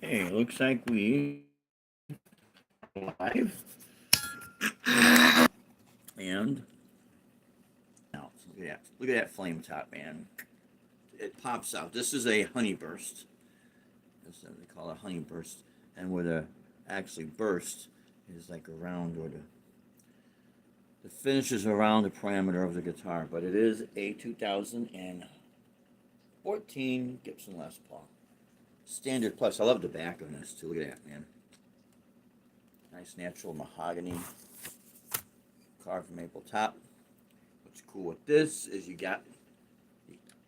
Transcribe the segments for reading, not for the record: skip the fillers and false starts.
Okay, looks like we live. And now look at that flame top, man. It pops out. This is a honey burst. This is what they call a honey burst. And where the actually burst is like around, or the finish is around the parameter of the guitar. But it is a 2014 Gibson Les Paul. Standard Plus. I love the back on this too. Look at that, man. Nice natural mahogany carved maple top. What's cool with this is you got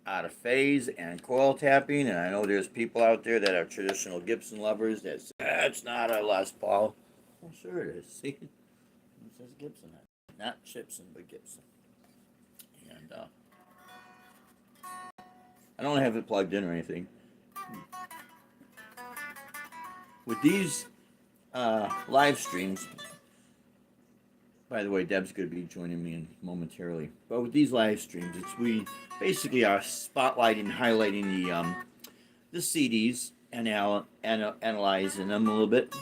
out of phase and coil tapping, and I know there's people out there that are traditional Gibson lovers that say, that's not a Les Paul. Well, sure it is. See? It says Gibson. Not Chipson, but Gibson. And I don't have it plugged in or anything. With these live streams, by the way, Deb's going to be joining me momentarily. But with these live streams, we basically are spotlighting, highlighting the CDs and analyzing them a little bit.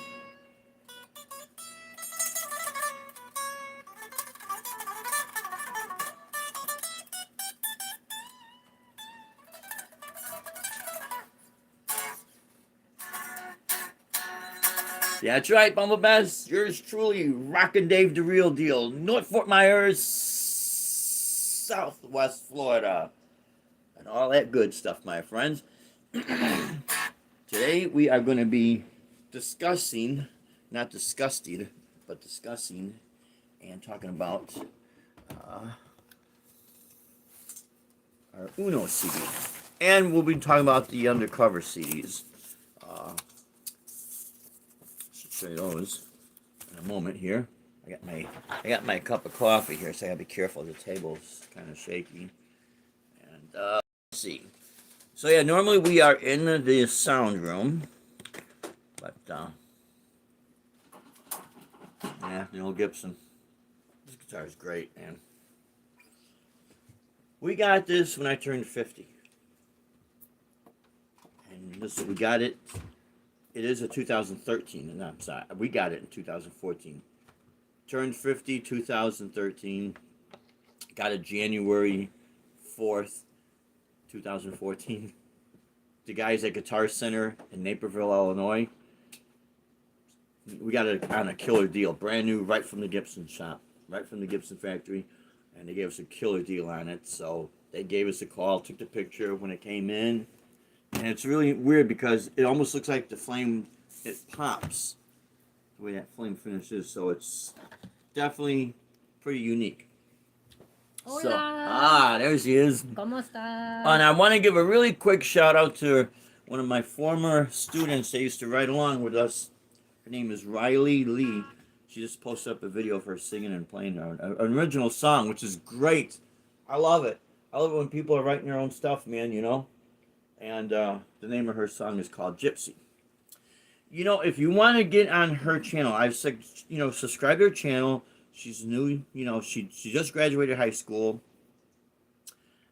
Yeah, that's right, Bumblebuzz. Yours truly, Rockin' Dave the Real Deal, North Fort Myers, Southwest Florida, and all that good stuff, my friends. Today we are going to be discussing, not disgusted, but discussing and talking about our Uno CD. And we'll be talking about the undercover CDs. Show you those in a moment here. I got my cup of coffee here, so I gotta be careful. The table's kind of shaky. And let's see. So yeah, normally we are in the sound room, but yeah, the old Gibson. This guitar is great, man. We got this when I turned 50, and we got it. It is a 2013, and I'm sorry, we got it in 2014. Turned 50, 2013. Got it January 4th, 2014. The guys at Guitar Center in Naperville, Illinois. We got it on a killer deal. Brand new, right from the Gibson shop. Right from the Gibson factory. And they gave us a killer deal on it. So they gave us a call, took the picture when it came in. And it's really weird because it almost looks like the flame, it pops the way that flame finishes. So it's definitely pretty unique. Hola. There she is. ¿Cómo estás? And I want to give a really quick shout out to one of my former students that used to ride along with us. Her name is Riley Lee. She just posted up a video of her singing and playing an original song, which is great. I love it. I love it when people are writing their own stuff, man, you know. And the name of her song is called Gypsy. You know, if you want to get on her channel, I've said, you know, subscribe to her channel. She's new, you know, she just graduated high school.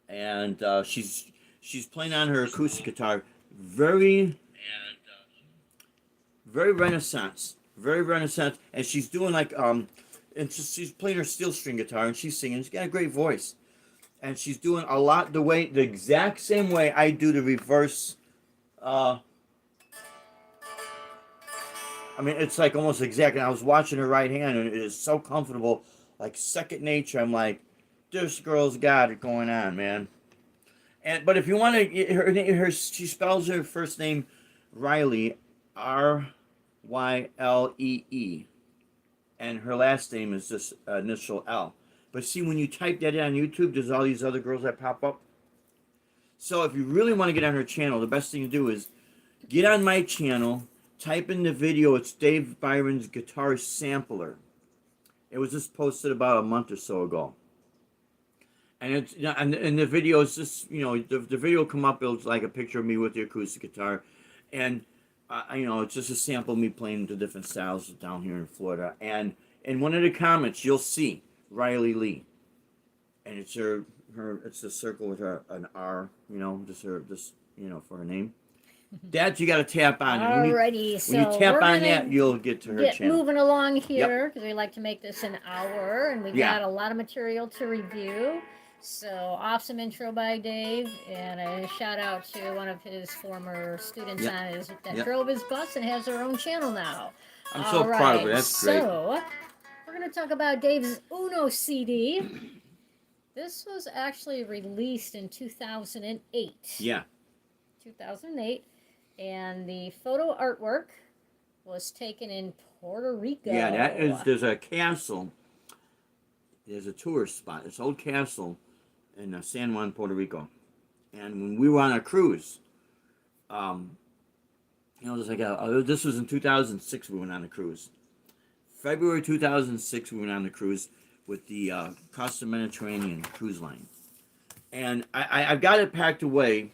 And she's playing on her acoustic guitar. Very Renaissance. Very Renaissance. And she's doing like, and she's playing her steel string guitar and she's singing. She's got a great voice. And she's doing a lot the exact same way I do the reverse. I mean, it's like almost exact. And I was watching her right hand, and it is so comfortable, like second nature. I'm like, this girl's got it going on, man. But if you want to, she spells her first name Riley, RYlee, and her last name is just initial L. But see, when you type that in on YouTube, there's all these other girls that pop up. So if you really want to get on her channel, the best thing to do is get on my channel, type in the video. It's Dave Byron's Guitar Sampler. It was just posted about a month or so ago. And it's and the video is just, you know, the video come up. It was like a picture of me with the acoustic guitar, and you know, it's just a sample of me playing the different styles down here in Florida. And in one of the comments, you'll see Riley Lee, and it's it's a circle with an R, you know, just you know, for her name. That you got to tap on. And Alrighty, when you so tap we're on gonna that, you'll get to her get channel. moving along Yep. here because we like to make this an hour, and we Yeah. got a lot of material to review. So awesome intro by Dave, and a shout out to one of his former students Yep. on his that Yep. drove his bus and has their own channel now. I'm All so proud of her. right, That's great. so we're gonna talk about Dave's Uno CD. This was actually released in 2008. Yeah. 2008, and the photo artwork was taken in Puerto Rico. Yeah, that is. There's a castle. There's a tourist spot. It's an old castle in San Juan, Puerto Rico. And when we were on a cruise, just like this was in 2006. We went on a cruise. February 2006, we went on the cruise with the Costa Mediterranean cruise line, and I've got it packed away.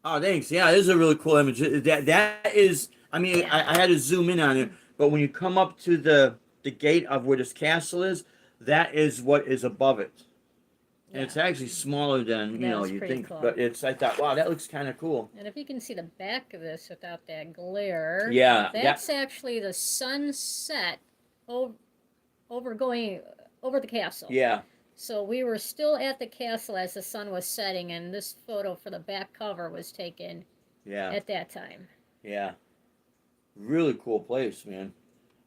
Oh, thanks. Yeah, this is a really cool image. That is. I mean, Yeah. I had to zoom in on it, but when you come up to the gate of where this castle is, that is what is above it. And it's actually smaller than you think, cool. but I thought, wow, that looks kind of cool. And if you can see the back of this without that glare, Yeah, that's actually the sunset over the castle. Yeah. So we were still at the castle as the sun was setting, and this photo for the back cover was taken at that time. Yeah. Really cool place, man.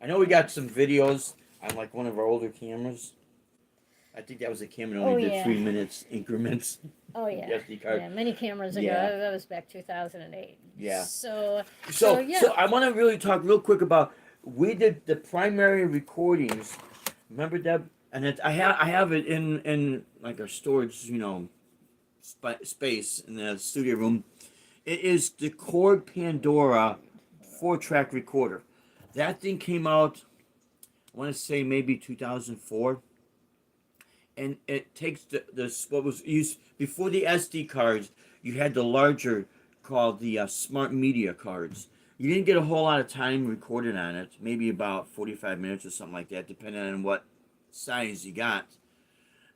I know we got some videos on like one of our older cameras. I think that was a camera that only did 3 minutes increments. Oh yeah. SD card. Yeah, many cameras ago. Yeah. That was back 2008. Yeah. So I want to really talk real quick about we did the primary recordings. Remember, Deb? And I have it in like a storage, space in the studio room. It is the Korg Pandora 4-track recorder. That thing came out, I want to say maybe 2004. And it takes what was used before the SD cards. You had the larger called the smart media cards. You didn't get a whole lot of time recorded on it, maybe about 45 minutes or something like that, depending on what size you got.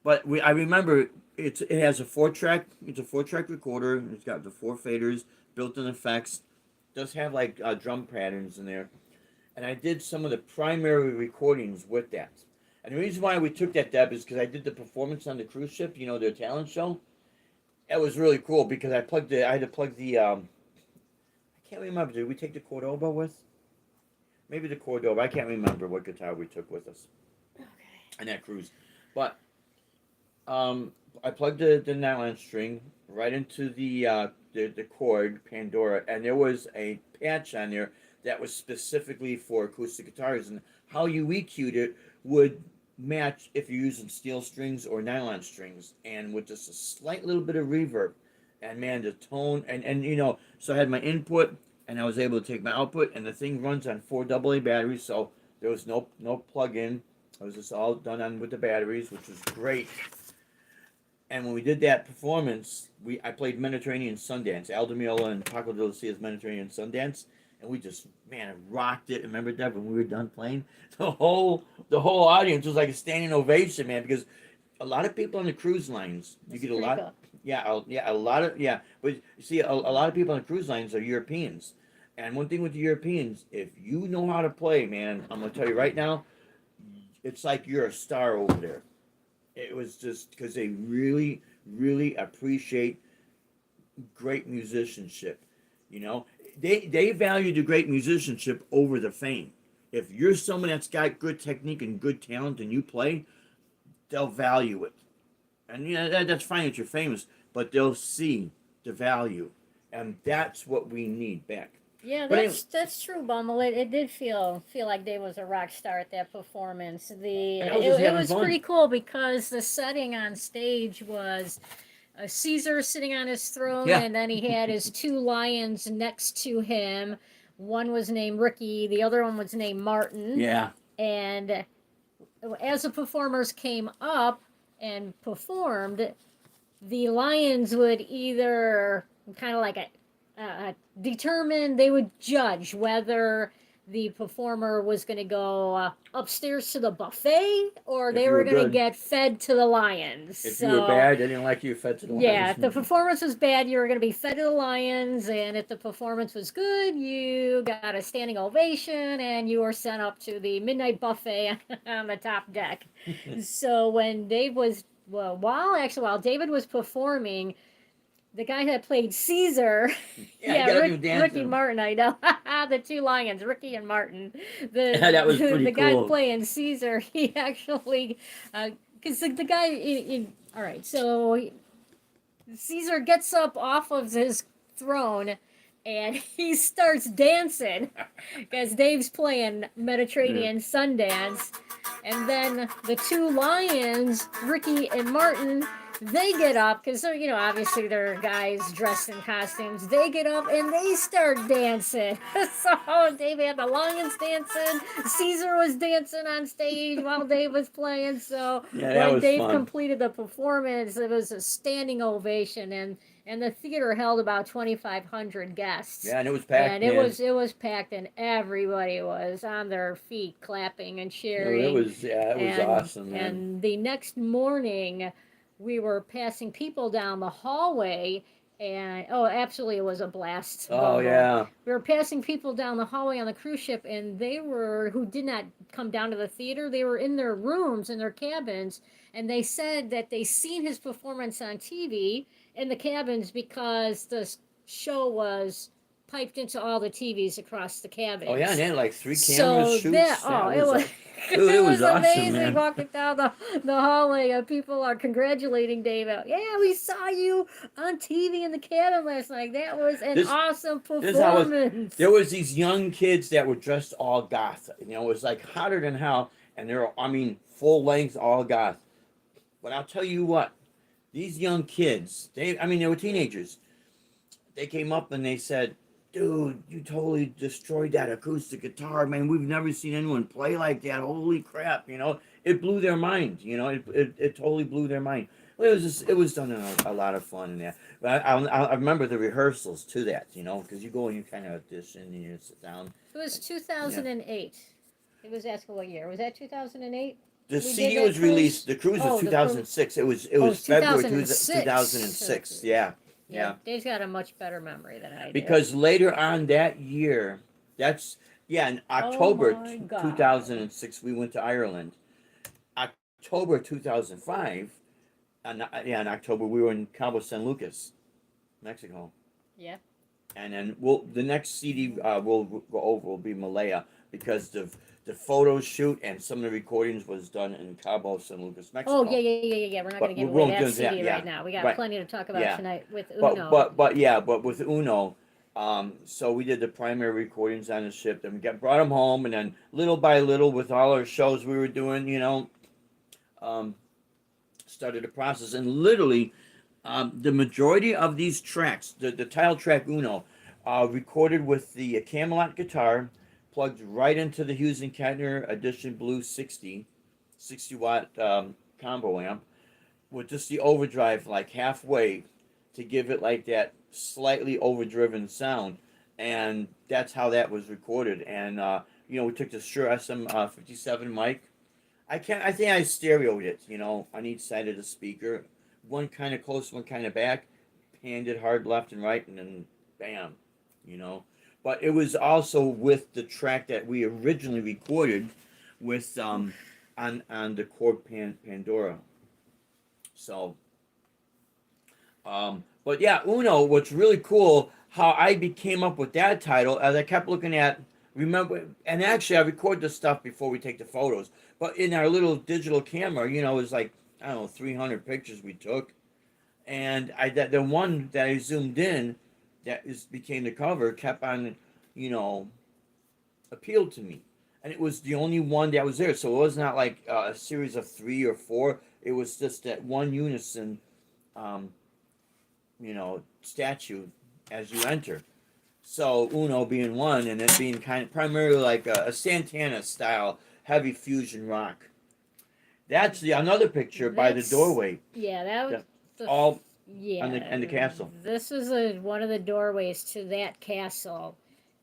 But I remember it has a 4-track. It's a 4-track recorder. It's got the 4 faders, built-in effects. It does have like drum patterns in there. And I did some of the primary recordings with that. And the reason why we took that, Deb, is because I did the performance on the cruise ship, their talent show. It was really cool because I had to plug the, I can't remember, did we take the Cordoba with? Maybe the Cordoba, I can't remember what guitar we took with us. Okay. On that cruise. But, I plugged the nylon string right into the Korg Pandora, and there was a patch on there that was specifically for acoustic guitars, and how you EQ'd it would match if you're using steel strings or nylon strings, and with just a slight little bit of reverb. And man, the tone, and so I had my input, and I was able to take my output, and the thing runs on 4 AA batteries, so there was no plug-in. It was just all done on with the batteries, which was great. And when we did that performance, I played Mediterranean Sundance, Aldemiola and Paco de Lucia's Mediterranean Sundance, and we just rocked it. Remember that when we were done playing, the whole audience was like a standing ovation, man, because a lot of people on the cruise lines, you get a lot, but you see a lot of people on the cruise lines are Europeans, and one thing with the Europeans, if you know how to play, man, I'm gonna tell you right now, it's like you're a star over there. It was just because they really, really appreciate great musicianship. They value the great musicianship over the fame. If you're someone that's got good technique and good talent and you play, they'll value it. And that's fine that you're famous, but they'll see the value. And that's what we need back. Yeah, that's true, Bummel. It did feel like Dave was a rock star at that performance. It was pretty cool because the setting on stage was Caesar sitting on his throne, and then he had his 2 lions next to him. One was named Ricky, the other one was named Martin. Yeah. And as the performers came up and performed, the lions would either kind of like determine, they would judge whether the performer was going to go upstairs to the buffet, or If they you were were going to good. get fed to the lions. If so, you were bad, they didn't like you, fed to the yeah, lions. if the performance was bad, you were going to be fed to the lions, and if the performance was good, you got a standing ovation, and you were sent up to the midnight buffet on the top deck. So when Dave was, well, while David was performing, the guy that played Caesar, Yeah, you gotta do dancing. Ricky Martin, I know, the two lions, Ricky and Martin. Yeah, that was pretty the guy cool. playing Caesar, he actually, because the guy, all right, so Caesar gets up off of his throne and he starts dancing because Dave's playing Mediterranean Sundance. And then the two lions, Ricky and Martin, they get up because they're, obviously they're guys dressed in costumes. They get up and they start dancing. So Dave had the lions dancing. Caesar was dancing on stage while Dave was playing. So Yeah, when Dave fun. completed the performance, it was a standing ovation, and the theater held about 2,500 guests. Yeah, and it was packed. And it was packed, and everybody was on their feet, clapping and cheering. No, it was awesome, man. And the next morning, we were passing people down the hallway, and absolutely, it was a blast. Oh yeah. We were passing people down the hallway on the cruise ship, and who did not come down to the theater. They were in their rooms, in their cabins, and they said that they seen his performance on TV in the cabins because the show was piped into all the TVs across the cabins. Oh yeah, and they had like 3 camera shoots. Dude, it was awesome, amazing man. walking down the hallway, and people are congratulating Dave. Yeah, we saw you on TV in the cabin last night. That was an awesome performance. There was these young kids that were dressed all goth. It was like hotter than hell, and they're, full length, all goth. But I'll tell you what, these young kids, they were teenagers. They came up and they said, "Dude, you totally destroyed that acoustic guitar, man. We've never seen anyone play like that. Holy crap!" It blew their mind. It totally blew their mind. Well, it was done a lot of fun in there. But I remember the rehearsals to that, because you go and you kind of audition and you sit down. It was 2008. It was asking what year. Was that 2008? The CD was released. The cruise was 2006. It was February 2006. Yeah. Dave's got a much better memory than I do. Because later on that year, in October 2006, we went to Ireland. October 2005, in October, we were in Cabo San Lucas, Mexico. Yeah. And then the next CD we'll go over will be Malaya, because the photo shoot and some of the recordings was done in Cabo San Lucas, Mexico. Oh, yeah. We're not going to give away that CD right now. We got plenty to talk about tonight with Uno. But with Uno, so we did the primary recordings on the ship. Then we brought them home, and then little by little, with all our shows we were doing, started the process. And literally, the majority of these tracks, the title track Uno, recorded with the Camelot guitar, plugged right into the Hughes and Kettner Edition Blue 60 watt combo amp, with just the overdrive like halfway to give it like that slightly overdriven sound. And that's how that was recorded. And we took the Shure SM57 mic. I think I stereoed it, on each side of the speaker, one kind of close, one kind of back, panned it hard left and right, and then bam, But it was also with the track that we originally recorded with on the Korg Pandora. So, but yeah, Uno. What's really cool, how I came up with that title, as I kept looking at. Remember, and actually, I record this stuff before we take the photos. But in our little digital camera, it was like 300 pictures we took, and the one that I zoomed in, became the cover, kept on, appealed to me. And it was the only one that was there. So it was not like a series of 3 or 4. It was just that one unison, statue as you enter. So Uno being one, and it being kind of primarily like a Santana style heavy fusion rock. That's another picture by the doorway. Yeah, that was and the castle. This was one of the doorways to that castle,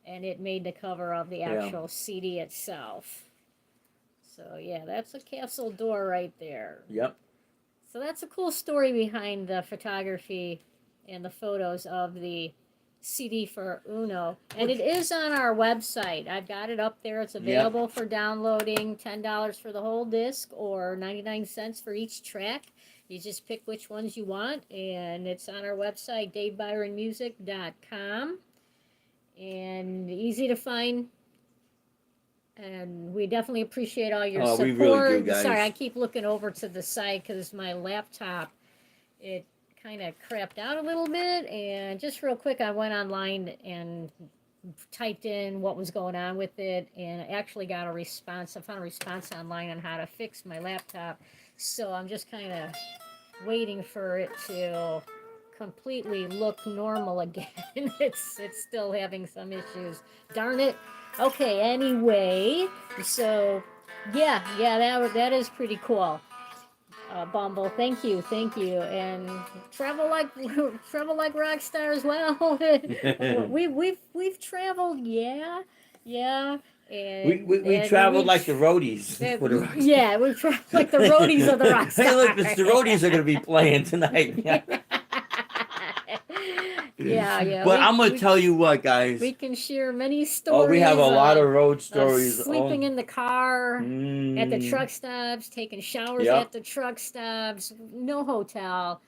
and it made the cover of the Yeah. actual CD itself. So yeah, that's a castle door right there. Yep. So that's a cool story behind the photography and the photos of the CD for Uno. And it is on our website. I've got it up there. It's available for downloading. $10 for the whole disc or 99 cents for each track. You just pick which ones you want, and it's on our website, davebyronmusic.com. And easy to find. And we definitely appreciate all your support. We really do, guys. Sorry, I keep looking over to the side because my laptop, it kind of crapped out a little bit. And just real quick, I went online and typed in what was going on with it, and I actually got a response. I found a response online on how to fix my laptop. So I'm just kind of waiting for it to completely look normal again. it's still having some issues. Darn it. Okay, anyway, so yeah, that is pretty cool. Bumble, thank you, and travel like rock stars. Well, we've traveled, yeah, and we traveled like the roadies. Yeah, we've traveled like the roadies of the rock stars. Hey, look, the roadies are going to be playing tonight. Yeah. But I'm going to tell you what, guys. We can share many stories. Oh, we have a lot of road stories. Sleeping in the car, at the truck stops, taking showers at the truck stops, no hotel.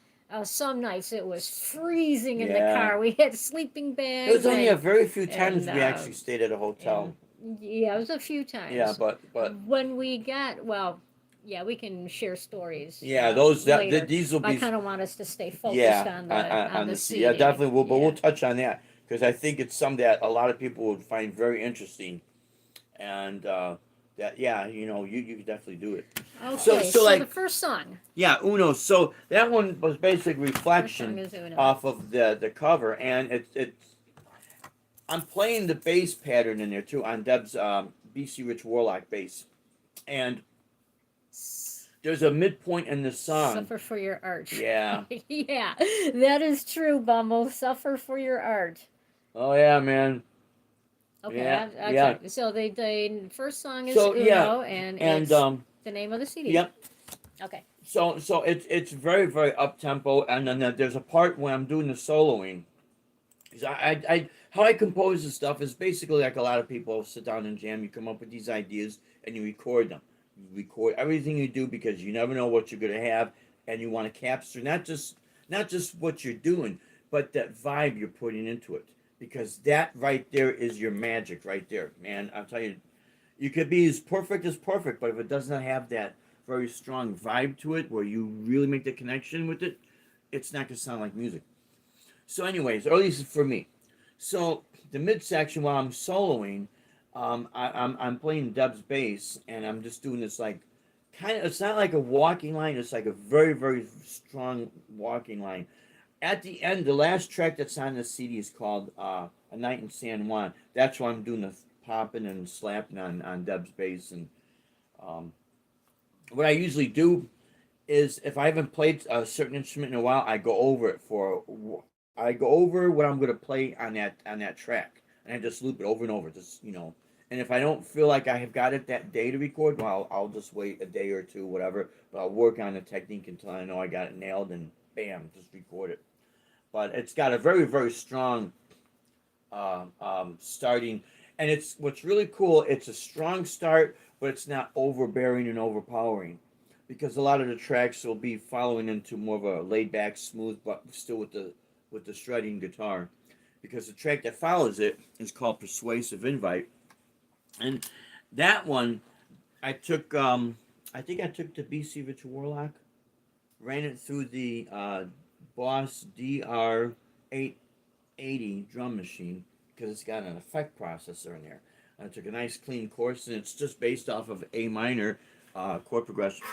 Some nights it was freezing in the car. We had sleeping bags. It was only a very few times we actually stayed at a hotel. Yeah, it was a few times. Yeah, but when we got, well, yeah, we can share stories. Yeah, these will be. I kind of want us to stay focused on the CD. Yeah, definitely. We'll touch on that because I think it's something that a lot of people would find very interesting, and that you could definitely do it. Okay, so like the first song. Yeah, Uno. So that one was basic reflection off of the cover, and it's. I'm playing the bass pattern in there too on Deb's BC Rich Warlock bass, and there's a midpoint in the song. Suffer for your art. Yeah. Yeah, that is true, Bumble. Suffer for your art. Oh yeah, man. Okay. Yeah. So the first song is Uno, and it's the name of the CD. Yep. Okay. So it's very, very up tempo, and then there's a part when I'm doing the soloing. I how I compose this stuff is basically like a lot of people sit down and jam. You come up with these ideas and you record them. You record everything you do because you never know what you're gonna have, and you want to capture not just what you're doing, but that vibe you're putting into it. Because that right there is your magic right there, man. I'll tell you, you could be as perfect, but if it does not have that very strong vibe to it, where you really make the connection with it, it's not gonna sound like music. So, anyways, or at least for me. So the midsection while I'm soloing, I'm playing Deb's bass, and I'm just doing this like kind of. It's not like a walking line. It's like a very, very strong walking line. At the end, the last track that's on the CD is called "A Night in San Juan." That's why I'm doing the popping and slapping on Deb's bass. And what I usually do is, if I haven't played a certain instrument in a while, I go over it I go over what I'm gonna play on that track, and I just loop it over and over. Just And if I don't feel like I have got it that day to record, well, I'll just wait a day or two, whatever. But I'll work on the technique until I know I got it nailed, and bam, just record it. But it's got a very, very strong starting, and what's really cool. It's a strong start, but it's not overbearing and overpowering, because a lot of the tracks will be following into more of a laid back, smooth, but still with the shredding guitar. Because the track that follows it is called "Persuasive Invite," and that one I took. I think I took the BC Rich Warlock, ran it through the Boss DR880 drum machine, because it's got an effect processor in there. I took a nice clean course, and it's just based off of A minor chord progression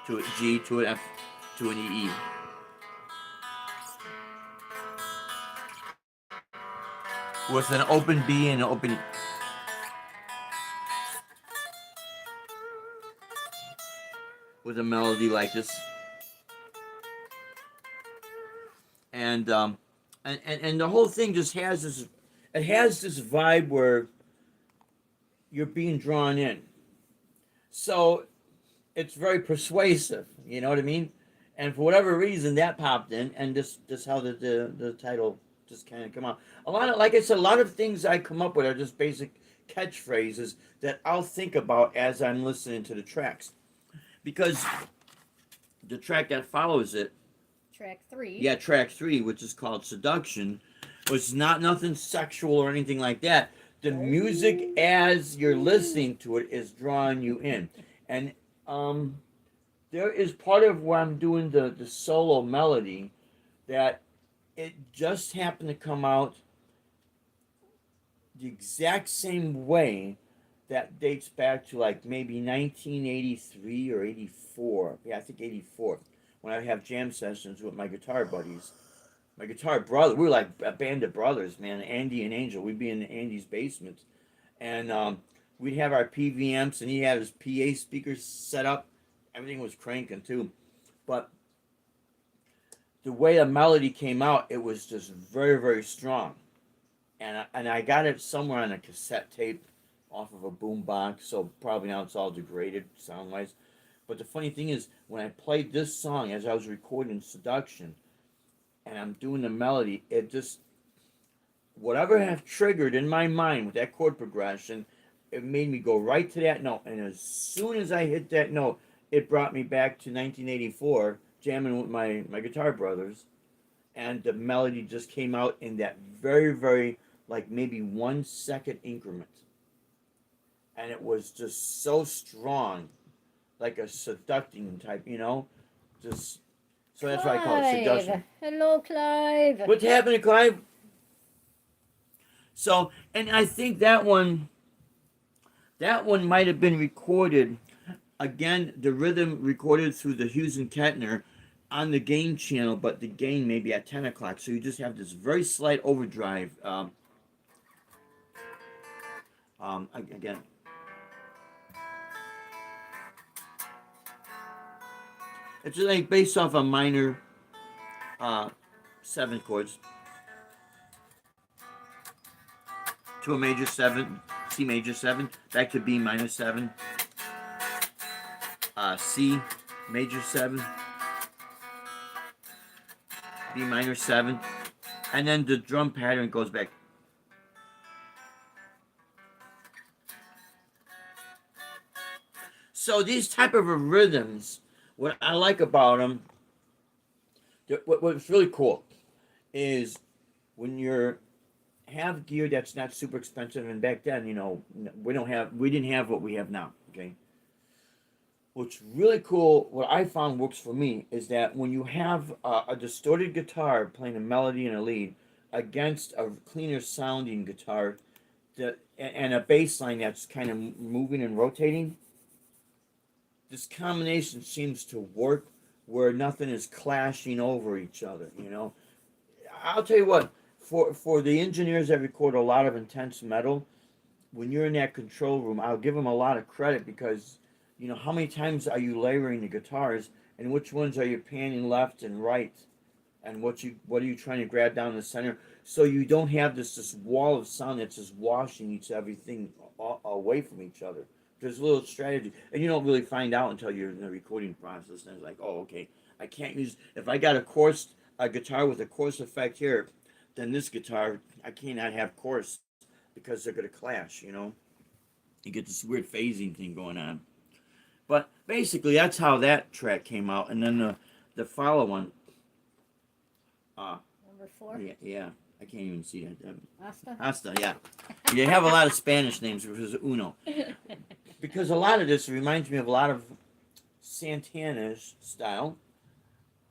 to a G to an F to an E. With an open B and an open with a melody like this. And And the whole thing just has this, it has this vibe where you're being drawn in. So it's very persuasive, you know what I mean? And for whatever reason that popped in, and this how the title just kind of come out. A lot of, like I said, a lot of things I come up with are just basic catchphrases that I'll think about as I'm listening to the tracks. Because the track that follows it, Track 3. yeah, track 3, which is called Seduction, was not nothing sexual or anything like that. The music as you're listening to it is drawing you in. And there is part of where I'm doing the solo melody that it just happened to come out the exact same way that dates back to like maybe 1983 or 84. Yeah, I think 84. When I have jam sessions with my guitar buddies. My guitar brother, we were like a band of brothers, man. Andy and Angel. We'd be in Andy's basement. And we'd have our PVMs, and he had his PA speakers set up. Everything was cranking too. But the way the melody came out, it was just very, very strong. And I got it somewhere on a cassette tape off of a boom box, so probably now it's all degraded sound wise. But the funny thing is, when I played this song as I was recording Seduction, and I'm doing the melody, it just, whatever have triggered in my mind with that chord progression, it made me go right to that note. And as soon as I hit that note, it brought me back to 1984, jamming with my guitar brothers. And the melody just came out in that very, very, like maybe 1 second increment. And it was just so strong, like a seducing type, you know? Just, so that's why I call it seduction. Hello, Clive. What's happening, Clive? So, and I think that one might have been recorded, again, the rhythm recorded through the Hughes and Kettner on the gain channel, but the gain maybe at 10 o'clock. So you just have this very slight overdrive. Again. It's like based off a minor 7 chords to a major 7, C major 7, back to B minor 7, C major 7, B minor 7, and then the drum pattern goes back. So these type of rhythms, what I like about them, what's really cool is when you're have gear that's not super expensive, and back then, you know, we didn't have what we have now. Okay. What's really cool, what I found works for me, is that when you have a distorted guitar playing a melody and a lead against a cleaner sounding guitar, and a bass line that's kind of moving and rotating, this combination seems to work where nothing is clashing over each other, you know. I'll tell you what, for the engineers that record a lot of intense metal, when you're in that control room, I'll give them a lot of credit, because, you know, how many times are you layering the guitars, and which ones are you panning left and right, and what are you trying to grab down the center, so you don't have this wall of sound that's just washing everything away from each other. There's a little strategy, and you don't really find out until you're in the recording process. And it's like, oh, okay, I can't use, if I got a guitar with a chorus effect here, then this guitar, I cannot have chorus, because they're going to clash, you know. You get this weird phasing thing going on. But basically, that's how that track came out. And then the follow one. Number 4? Yeah. I can't even see that. Asta, yeah. You have a lot of Spanish names, which is Uno. Because a lot of this reminds me of a lot of Santana's style.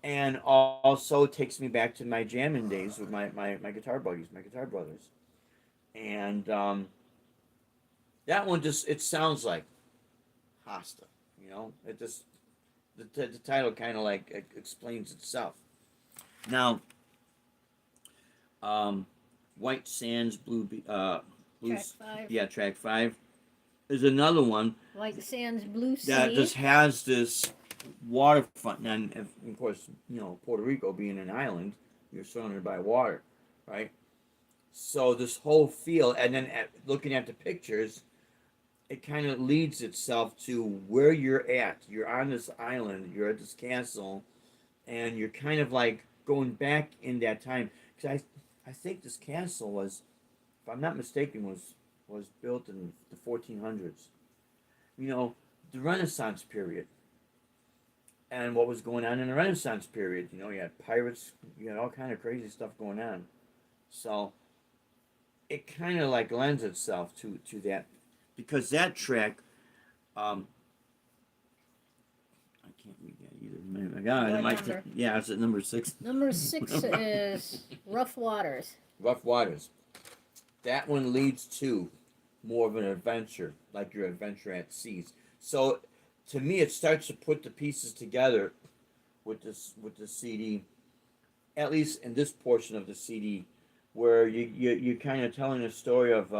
And also takes me back to my jamming days with my guitar buddies, my guitar brothers. And that one it sounds like Hasta, you know? It just, the title kind of like explains itself. Now, White Sands, track 5. Yeah, track 5. There's another one. White Sands, Blue Sea. That just has this waterfront, and of course, you know, Puerto Rico being an island, you're surrounded by water. right? So this whole feel, and then looking at the pictures, it kind of leads itself to where you're at. You're on this island, you're at this castle, and you're kind of like going back in that time. Because I think this castle was, if I'm not mistaken, was built in the 1400s. You know, the Renaissance period, and what was going on in the Renaissance period. You know, you had pirates, you had all kind of crazy stuff going on. So it kind of like lends itself to that, because that track, I can't read that either. My God, What it might number? yeah, it's at number 6. Number 6 is Rough Waters. Rough Waters. That one leads to more of an adventure, like your adventure at seas. So to me, it starts to put the pieces together with the CD, at least in this portion of the CD, where you're kind of telling a story of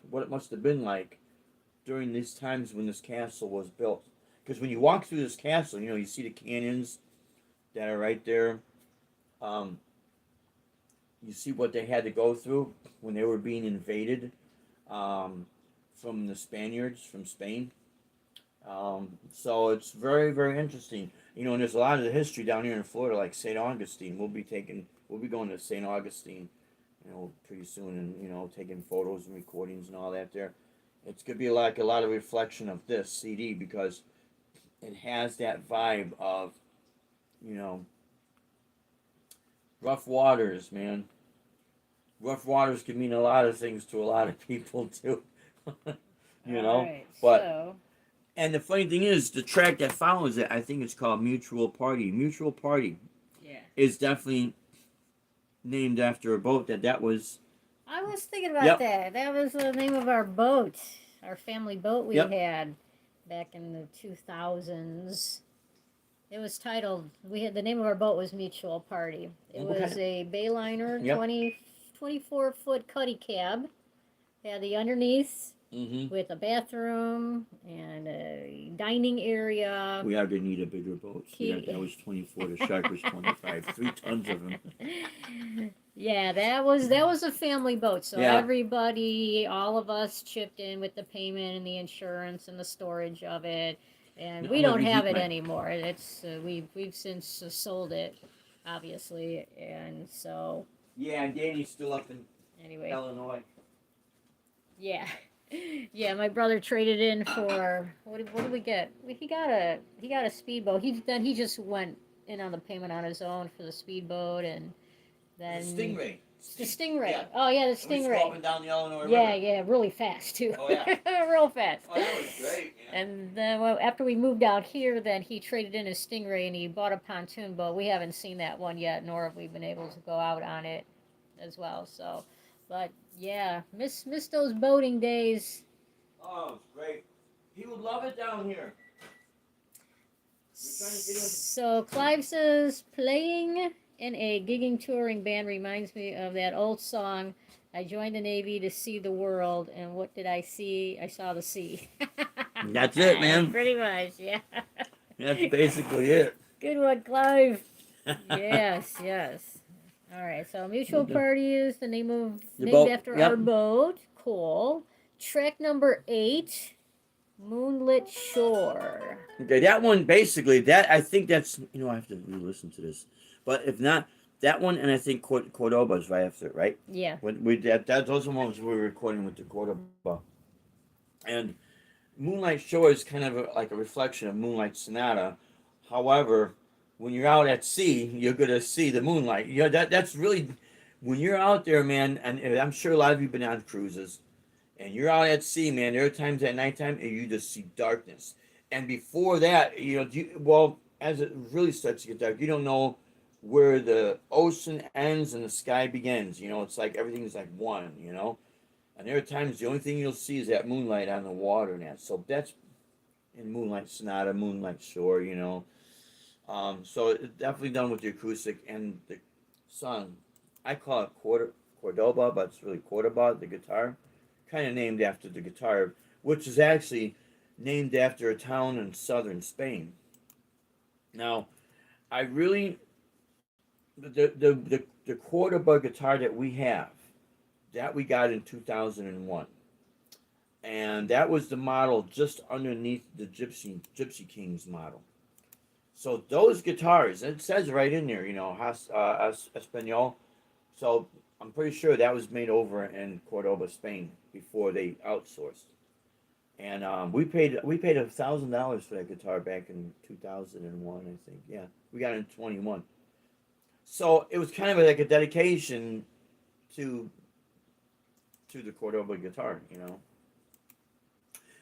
what it must have been like during these times when this castle was built. Because when you walk through this castle, you know, you see the canyons that are right there. You see what they had to go through when they were being invaded from the Spaniards from Spain. So it's very, very interesting. You know, and there's a lot of the history down here in Florida, like St. Augustine. We'll be going to St. Augustine, you know, pretty soon, and you know, taking photos and recordings and all that there. It's gonna be like a lot of reflection of this CD, because it has that vibe of, you know, rough waters, man. Rough waters can mean a lot of things to a lot of people too. You know, Right, but so and the funny thing is, the track that follows it, I think it's called Mutual Party. Mutual Party yeah. is definitely named after a boat that was. I was thinking about Yep. that. That was the name of our boat, our family boat we Yep. had back in the 2000s. It was titled, we had, the name of our boat was Mutual Party. It What was kind a Bayliner Yep. 24-foot cuddy cab. Had the underneath Mm-hmm. with a bathroom and a dining area. We are gonna need a bigger boat. See, that was 24. The shark was 25. 3 tons of them. Yeah, that was a family boat. So Yeah. everybody, all of us chipped in with the payment and the insurance and the storage of it. And No, we I'm don't gonna have reheat it mine. anymore. It's we've since sold it, obviously. And so Yeah, and Danny's still up in anyway, Illinois. yeah. Yeah, my brother traded in for what did we get? He got a speedboat. He just went in on the payment on his own for the speedboat, and then The Stingray. the Stingray. Yeah. Oh yeah, the And we just go Stingray. up and down the Illinois Yeah, River. yeah, really fast too. Oh, yeah. Real fast. Oh, that was great. Yeah. And then well, after we moved out here, then he traded in his Stingray and he bought a pontoon boat. We haven't seen that one yet, nor have we been able to go out on it as well. So, but yeah, miss those boating days. Oh, it's great. He would love it down here. We're trying to get him. So Clive says playing in a gigging touring band reminds me of that old song. I joined the Navy to see the world, and what did I see? I saw the sea. That's it, man. Pretty much, yeah. That's basically it. Good one, Clive. Yes, yes. All right, so Mutual Party is the name of named boat, after yep. our boat. Cool. Track number 8, Moonlit Shore. Okay, that one basically, that I think that's, you know, I have to re-listen to this, but if not, that one, and I think Cordoba's right after it, right? Yeah. When those are the ones we were recording with the Cordoba, and Moonlight Shore is kind of like a reflection of Moonlight Sonata. However, when you're out at sea, you're gonna see the moonlight. You know, that's really, when you're out there, man, and I'm sure a lot of you have been on cruises, and you're out at sea, man. There are times at nighttime and you just see darkness. And before that, you know, as it really starts to get dark, you don't know where the ocean ends and the sky begins. You know, it's like everything's like one, you know. And there are times the only thing you'll see is that moonlight on the water and that. So that's in Moonlight Sonata, Moonlight Shore, you know. So it's definitely done with the acoustic and the song. I call it Cordoba, but it's really Cordoba, the guitar. Kind of named after the guitar, which is actually named after a town in southern Spain. Now, I really the quarter bar guitar that we have, that we got in 2001, and that was the model just underneath the Gypsy Kings model. So those guitars, it says right in there, Espanol. So I'm pretty sure that was made over in Cordoba, Spain, before they outsourced. And we paid $1,000 for that guitar back in 2001, I think. Yeah, we got it in 21. So it was kind of like a dedication to the Cordoba guitar, And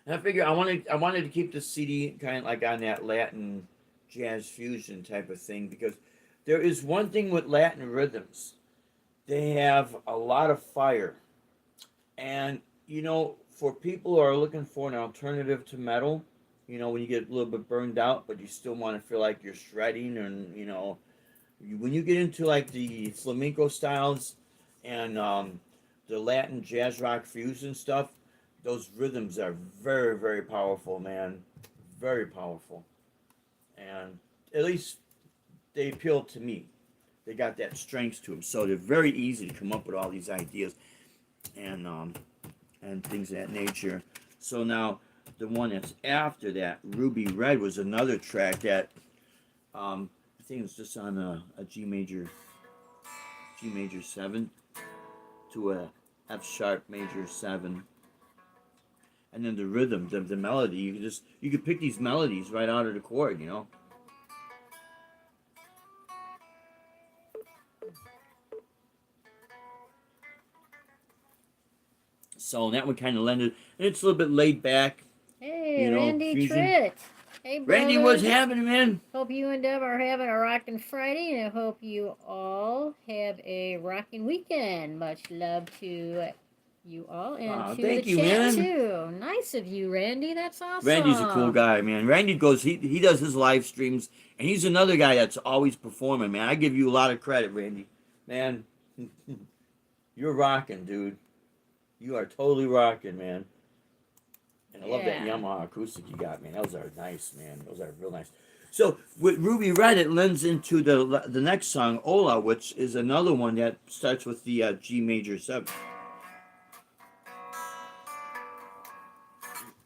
I figured I wanted to keep the CD kind of like on that Latin jazz fusion type of thing, because there is one thing with Latin rhythms. They have a lot of fire. And, for people who are looking for an alternative to metal, when you get a little bit burned out, but you still want to feel like you're shredding, and, when you get into like the flamenco styles and the Latin jazz rock fusion stuff, those rhythms are very, very powerful, man. Very powerful. And at least they appeal to me. They got that strength to them, so they're very easy to come up with all these ideas and things of that nature. So now the one that's after that, Ruby Red, was another track that I think it's just on a G major 7 to a F sharp major 7. And then the rhythm, the melody, you could pick these melodies right out of the chord, So that would kind of lend it, and it's a little bit laid back. Hey, Randy fusion. Tritt. Hey, brothers. Randy, what's happening, man? Hope you and Deb are having a rockin' Friday, and I hope you all have a rockin' weekend. Much love to you all, and to the chat, too. Nice of you, Randy. That's awesome. Randy's a cool guy, man. Randy goes, he does his live streams, and he's another guy that's always performing, man. I give you a lot of credit, Randy. Man, you're rocking, dude. You are totally rocking, man. And I love that Yamaha acoustic you got, man. Those are nice, man. Those are real nice. So with Ruby Red, it lends into the next song, Ola, which is another one that starts with the G major 7.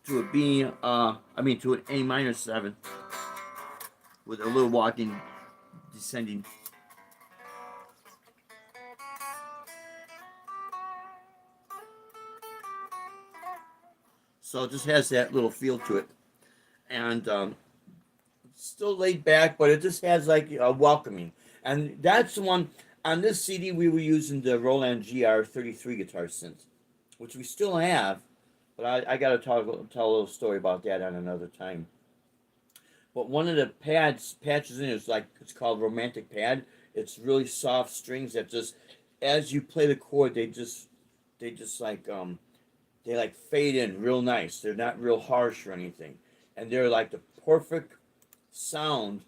To a B, to an A minor 7. With a little walking, descending. So it just has that little feel to it. And still laid back, but it just has like a welcoming. And that's the one, on this CD we were using the Roland GR33 guitar synth, which we still have, but I got to tell a little story about that on another time. But one of the patches in it is like, it's called Romantic Pad. It's really soft strings that just, as you play the chord, they just like, they like fade in real nice. They're not real harsh or anything. And they're like the perfect sound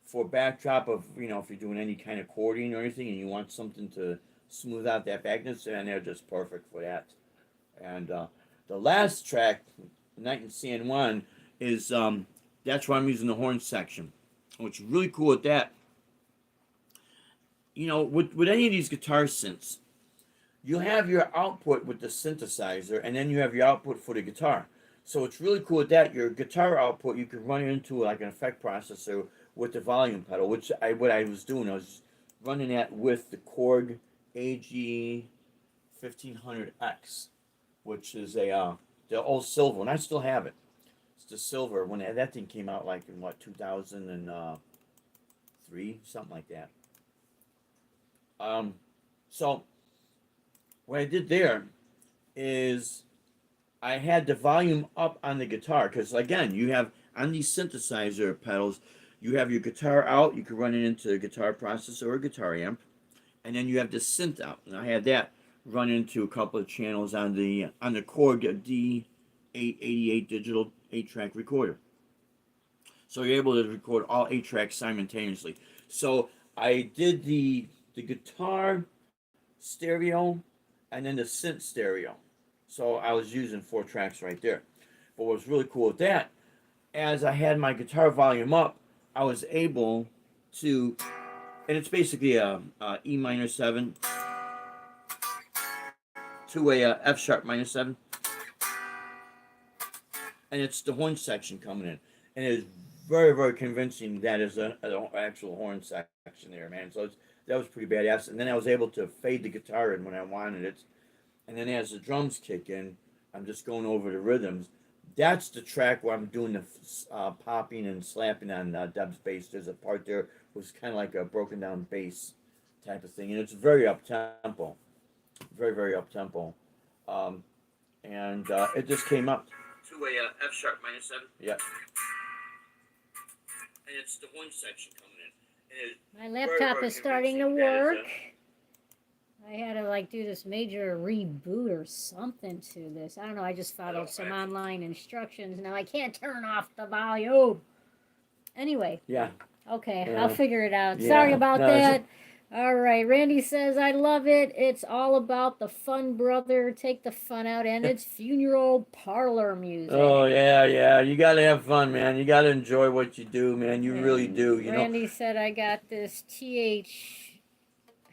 for backdrop of, if you're doing any kind of chording or anything and you want something to smooth out that backness, and they're just perfect for that. And the last track, Night in San Juan, is, that's why I'm using the horn section. What's really cool with that, with any of these guitar synths, you have your output with the synthesizer, and then you have your output for the guitar. So it's really cool with that. Your guitar output, you can run it into like an effect processor with the volume pedal, which what I was doing, I was running that with the Korg AG 1500X, which is the old silver, and I still have it. It's the silver, when that thing came out like in 2003, something like that. So what I did there is I had the volume up on the guitar, because again, you have on these synthesizer pedals, you have your guitar out, you can run it into a guitar processor or a guitar amp, and then you have the synth out, and I had that run into a couple of channels on the Korg D888 digital 8-track recorder. So you're able to record all 8 tracks simultaneously. So I did the guitar stereo and then the synth stereo. So I was using 4 tracks right there. But what was really cool with that, as I had my guitar volume up, I was able to and it's basically a E minor 7 to a F sharp minor 7, and it's the horn section coming in, and it's very, very convincing. That is an actual horn section there, man. So that was pretty badass. And then I was able to fade the guitar in when I wanted it, and then as the drums kick in, I'm just going over the rhythms. That's the track where I'm doing the popping and slapping on Deb's bass. There's a part there was kind of like a broken down bass type of thing, and it's very up tempo, very, very up tempo, and it just came up to a F sharp minor 7. Yeah, and it's the horn section coming in. And my laptop is starting to work. I had to like do this major reboot or something to this. I don't know. I just followed some online instructions. Now I can't turn off the volume. Anyway. Yeah. Okay, yeah. I'll figure it out. Yeah. Sorry about that. All right. Randy says, I love it. It's all about the fun, brother. Take the fun out, and it's funeral parlor music. Oh, yeah, yeah. You got to have fun, man. You got to enjoy what you do, man. You really do. You Randy said, I got this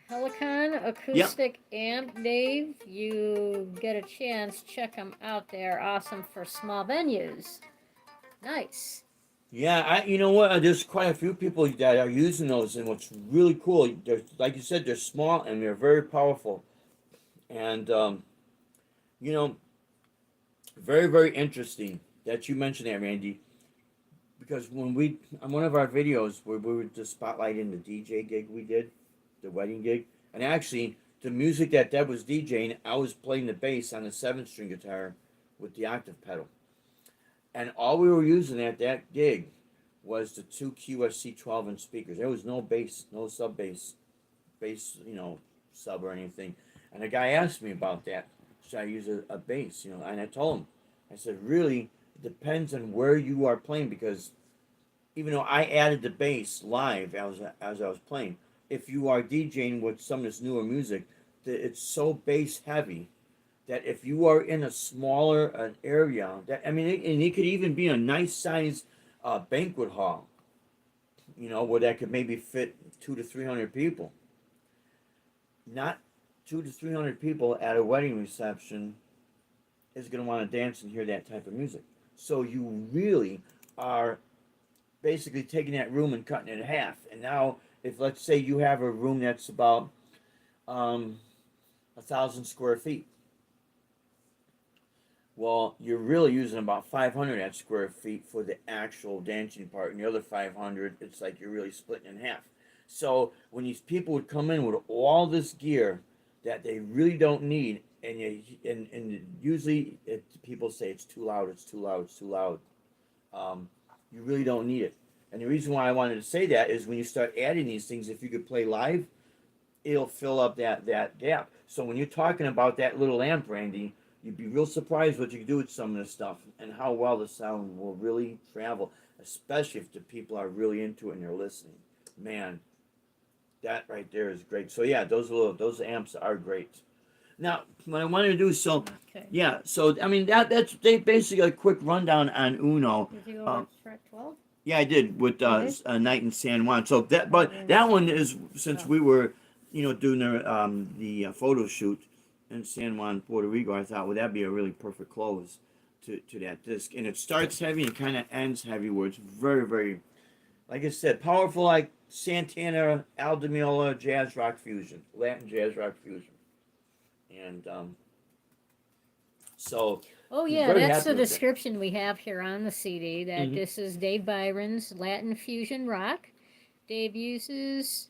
Helicon acoustic amp, Dave. You get a chance, check them out. They're awesome for small venues. Nice. Yeah, you know what? There's quite a few people that are using those, and what's really cool, like you said, they're small and they're very powerful, and you know, very, very interesting that you mentioned that, Randy, because when we on one of our videos where we were just spotlighting the DJ gig we did, the wedding gig, and actually the music that Deb was DJing, I was playing the bass on a 7-string guitar with the octave pedal. And all we were using at that gig was the 2 QSC 12-inch speakers. There was no bass, no sub bass, sub or anything. And the guy asked me about that. Should I use a bass? And I told him, I said, really, it depends on where you are playing, because even though I added the bass live as I was playing, if you are DJing with some of this newer music, it's so bass heavy that if you are in a smaller area, and it could even be a nice size banquet hall, where that could maybe fit 200 to 300 people. Not 200 to 300 people at a wedding reception is going to want to dance and hear that type of music. So you really are basically taking that room and cutting it in half. And now, if let's say you have a room that's about 1,000 square feet, well, you're really using about 500 square feet for the actual dancing part, and the other 500, it's like you're really splitting in half. So when these people would come in with all this gear that they really don't need, and usually people say it's too loud, it's too loud, it's too loud. You really don't need it. And the reason why I wanted to say that is when you start adding these things, if you could play live, it'll fill up that gap. So when you're talking about that little amp, Randy, you'd be real surprised what you can do with some of this stuff and how well the sound will really travel, especially if the people are really into it and they're listening. Man, that right there is great. So yeah, those amps are great. Now, what I wanted to do, so that's basically a quick rundown on Uno. Did you go to track 12? Yeah, I did with a night in San Juan. So that one is, since we were, doing the photo shoot in San Juan, Puerto Rico, I thought, well, that'd be a really perfect close to that disc. And it starts heavy and kind of ends heavy, where it's very, very, like I said, powerful, like Santana, Al Di Meola, jazz rock fusion, Latin jazz rock fusion. And so. Oh yeah, that's the description we have here on the CD. That this is Dave Byron's Latin fusion rock. Dave uses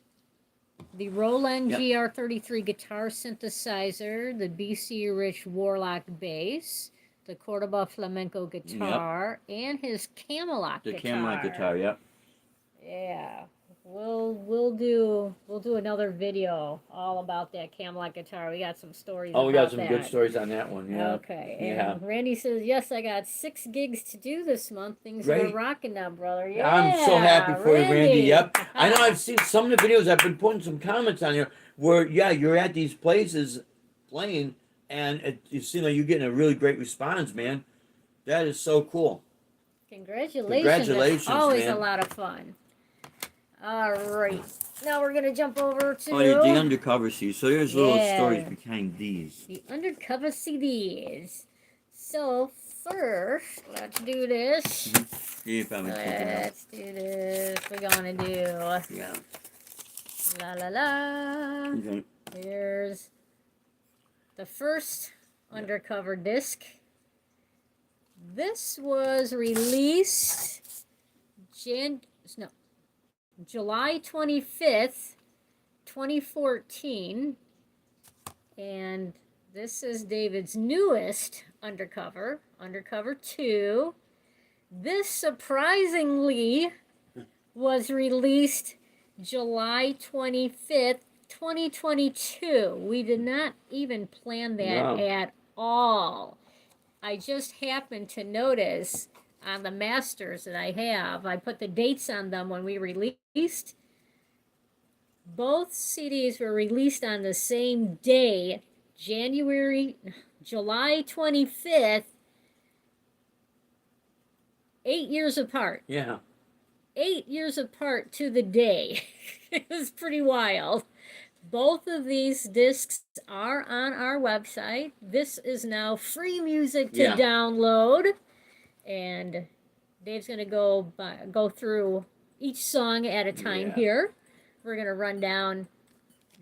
the Roland GR33 guitar synthesizer, the BC Rich Warlock bass, the Cordoba flamenco guitar, and his Camelot guitar. The Camelot guitar, yep. Yeah. We'll do another video all about that Camelot guitar. We got some stories. Oh, we got some good stories on that one. Yeah. Okay. And Randy says, yes, I got 6 gigs to do this month. Things are rocking now, brother. Yeah. I'm so happy for you, Randy. Yep. I know I've seen some of the videos. I've been putting some comments on here where you're at these places playing, and you seem like you're getting a really great response, man. That is so cool. Congratulations. It's always a lot of fun. All right. Now we're gonna jump over to Oh, the undercover CDs. So there's little stories behind these. the undercover CDs. So first, let's do this. See if I'm taking out. Let's do this. We're gonna do Yeah. la la la. Okay. Here's the first undercover disc. This was released July 25th, 2014. And this is David's newest undercover, Undercover 2. This surprisingly was released July 25th, 2022. We did not even plan that at all. I just happened to notice on the masters that I have, I put the dates on them when we released. Both CDs were released on the same day, July 25th, 8 years apart. Yeah. 8 years apart to the day. It was pretty wild. Both of these discs are on our website. This is now free music to download. And Dave's going to go through each song at a time here. We're going to run down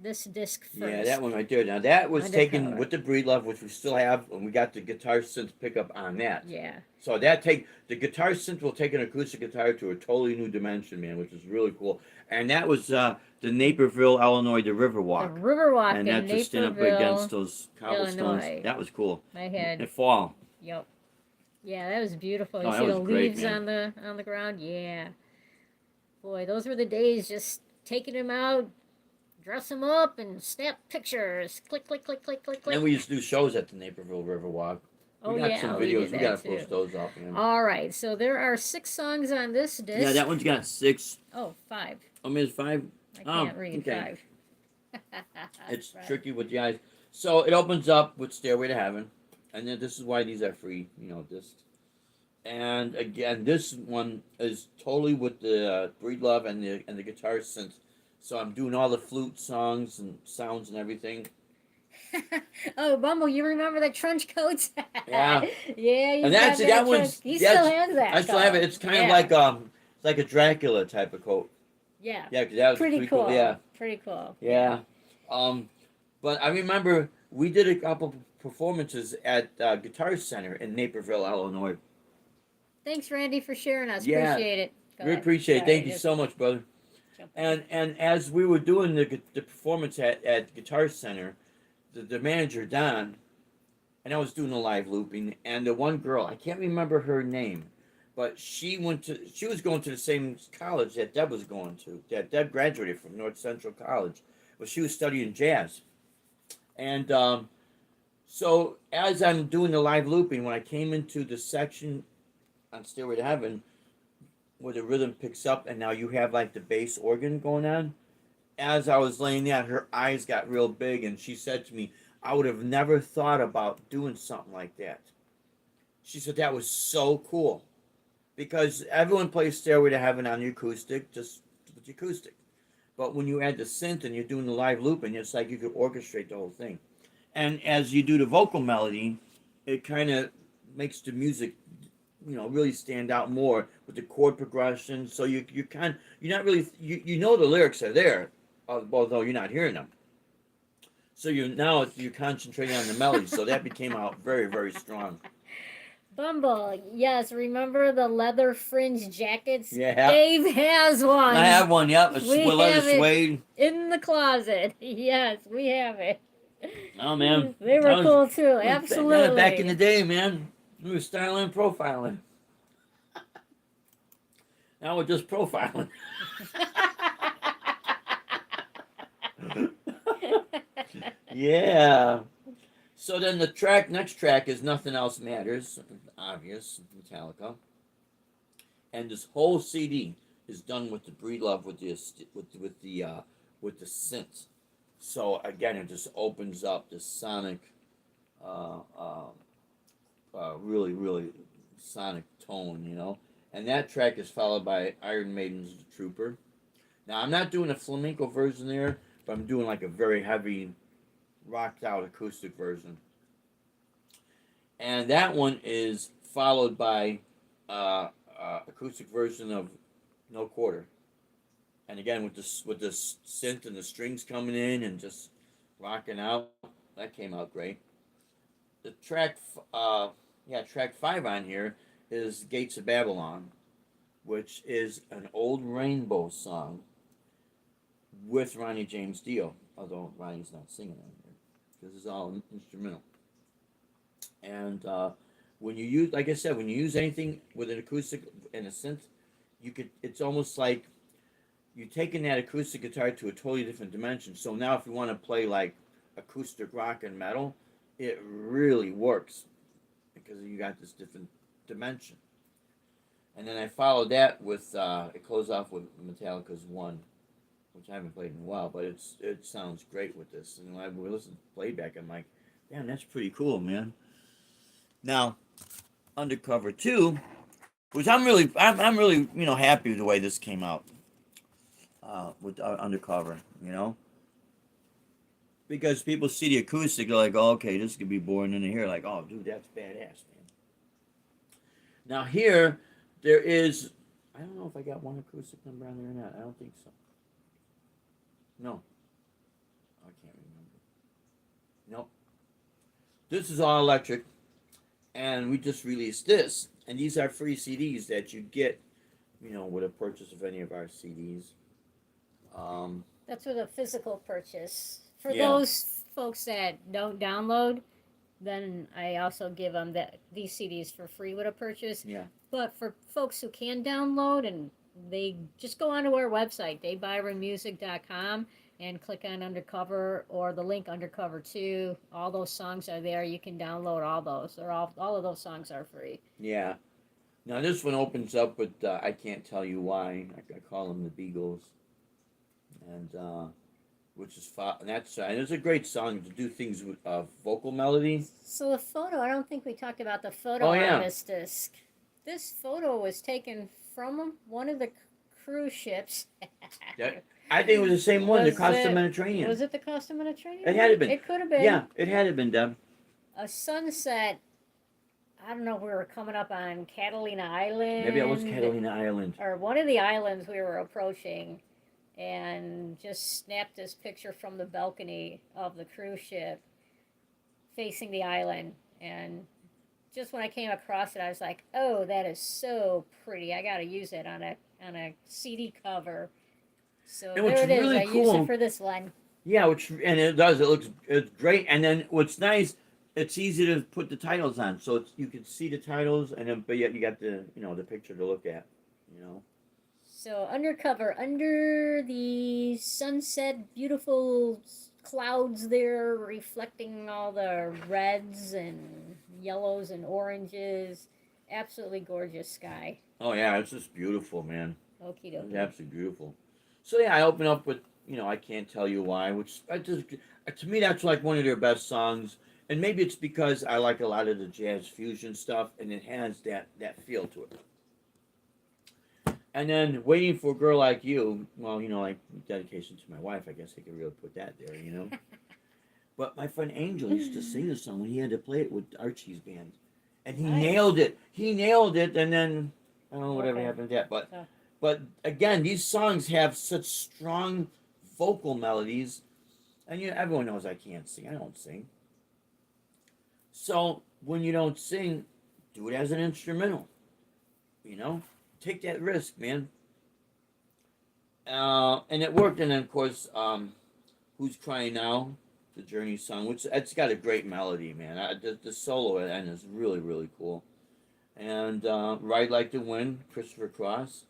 this disc first. Yeah, that one right there. Now, that was taken with the Breedlove, which we still have, and we got the guitar synth pickup on that. Yeah. So the guitar synth will take an acoustic guitar to a totally new dimension, man, which is really cool. And that was the Naperville, Illinois, the Riverwalk. The Riverwalk in and that just stand up against those cobblestones. Illinois. That was cool. My head. In fall. Yep. Yeah, that was beautiful. You Oh, see that the was great, leaves man. on the ground? Yeah. Boy, those were the days, just taking them out, dress them up, and snap pictures. Click, click, click, click, click, click. And we used to do shows at the Naperville Riverwalk. We got some videos. We got to post those up. All right, so there are 6 songs on this disc. Yeah, that one's got 6. Oh, 5. Oh, there's 5? I can't read okay. 5. It's tricky with the eyes. So it opens up with Stairway to Heaven. And then this is why these are free, discs. And again, this one is totally with the Breedlove and the guitar synth. So I'm doing all the flute songs and sounds and everything. Oh, Bumble, you remember the trench coats? Yeah. Yeah, and that's that one's. He still has that. I still have it. It's kind of like a Dracula type of coat. Yeah. Yeah, because that was pretty cool. Yeah. Pretty cool. Yeah. But I remember we did a couple performances at Guitar Center in Naperville, Illinois. Thanks, Randy, for sharing us. Yeah. Appreciate it. We appreciate it. Thank you so much, brother. And as we were doing the performance at Guitar Center, the manager, Don, and I was doing the live looping, and the one girl, I can't remember her name, but she was going to the same college that Deb was going to. Deb graduated from North Central College, but she was studying jazz. And so as I'm doing the live looping, when I came into the section on Stairway to Heaven, where the rhythm picks up, and now you have like the bass organ going on, as I was laying there, her eyes got real big, and she said to me, I would have never thought about doing something like that. She said that was so cool. Because everyone plays Stairway to Heaven on the acoustic, just with the acoustic. But when you add the synth and you're doing the live looping, it's like you could orchestrate the whole thing. And as you do the vocal melody, it kind of makes the music, really stand out more with the chord progression. So you're not really, you know the lyrics are there, although you're not hearing them. So you're concentrating on the melody. So that became out very, very strong. Bumble, yes, remember the leather fringe jackets? Yeah. Dave has one. I have one, yep. Leather suede. In the closet. Yes, we have it. Oh, man. They were cool, too. Absolutely. Back in the day, man, we were styling and profiling. Now we're just profiling. Yeah. So then the next track is Nothing Else Matters, obvious, Metallica. And this whole CD is done with the Breedlove with the synth. So again, it just opens up the sonic, really, really sonic tone, And that track is followed by Iron Maiden's The Trooper. Now I'm not doing a flamenco version there, but I'm doing like a very heavy, rocked out acoustic version. And that one is followed by acoustic version of No Quarter. And again with the synth and the strings coming in and just rocking out, that came out great. The track 5 on here is Gates of Babylon, which is an old Rainbow song with Ronnie James Dio, although Ronnie's not singing on here because it's all instrumental. And when you use, like I said, when you use anything with an acoustic and a synth, it's almost like you're taking that acoustic guitar to a totally different dimension. So now if you want to play like acoustic rock and metal, it really works because you got this different dimension. And then I followed that with it closed off with Metallica's One, which I haven't played in a while, but it sounds great with this. And when I listen to playback, I'm like, damn, that's pretty cool, man. Now, Undercover 2, which I'm really happy with the way this came out with Undercover, because people see the acoustic, they're like, oh, okay, this could be boring in here. Like, oh, dude, that's badass, man. Now here, there is, I don't know if I got one acoustic number on there or not. I don't think so. No. I can't remember. Nope. This is all electric, and we just released this. And these are free CDs that you get, with a purchase of any of our CDs. That's with a physical purchase. For those folks that don't download, then I also give them these CDs for free with a purchase. Yeah. But for folks who can download, and they just go onto our website, daybyronmusic.com, and click on Undercover or the link Undercover 2. All those songs are there. You can download all those. All of those songs are free. Yeah. Now this one opens up with I Can't Tell You Why. I call them the Beagles. And which is and it's a great song to do things with vocal melody. So the photo, I don't think we talked about the photo on this disc. This photo was taken from one of the cruise ships. I think it was the same one, the Costa Mediterranean. Was it the Costa Mediterranean? It had to been. It could have been. Yeah, it had to been, Deb. A sunset. I don't know if we were coming up on Catalina Island. Maybe it was Catalina Island. Or one of the islands we were approaching, and just snapped this picture from the balcony of the cruise ship facing the island. And just when I came across it, I was like, oh, that is so pretty. I got to use it on a CD cover. So and there it is. really I cool, used it for this one. Yeah, and it does. It's great. And then what's nice, it's easy to put the titles on, so you can see the titles, and then but yet you got the the picture to look at. So Undercover, under the sunset, beautiful clouds there reflecting all the reds and yellows and oranges. Absolutely gorgeous sky. Oh yeah, it's just beautiful, man. Okie dokie. It's absolutely beautiful. So yeah, I open up with I Can't Tell You Why, which to me that's like one of their best songs, and maybe it's because I like a lot of the jazz fusion stuff, and it has that feel to it. And then Waiting for a Girl Like You, well, like dedication to my wife, I guess I could really put that there, But my friend Angel used to sing the song when he had to play it with Archie's band. And he nailed it. He nailed it, and then, I don't know whatever happened to that. But again, these songs have such strong vocal melodies. And everyone knows I can't sing. I don't sing. So when you don't sing, do it as an instrumental. Take that risk, man. And it worked. And then, of course, Who's Crying Now? The Journey song, which it's got a great melody, man. The solo at the end is really, really cool. And Ride Like the Wind, Christopher Cross.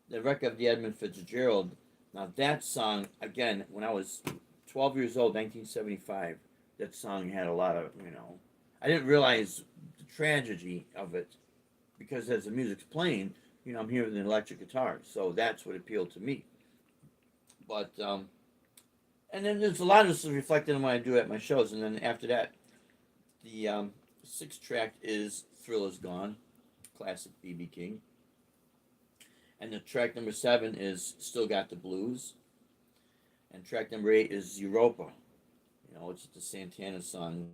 The Wreck of the Edmund Fitzgerald. Now, that song, again, when I was 12 years old, 1975, that song had a lot of, I didn't realize the tragedy of it, because as the music's playing, I'm hearing the electric guitar, so that's what appealed to me. But, and then there's a lot of this reflected in what I do at my shows, and then after that, the sixth track is Thrill Is Gone, classic B.B. King. And the track number 7 is Still Got the Blues. And track number 8 is Europa. You know, it's the Santana song,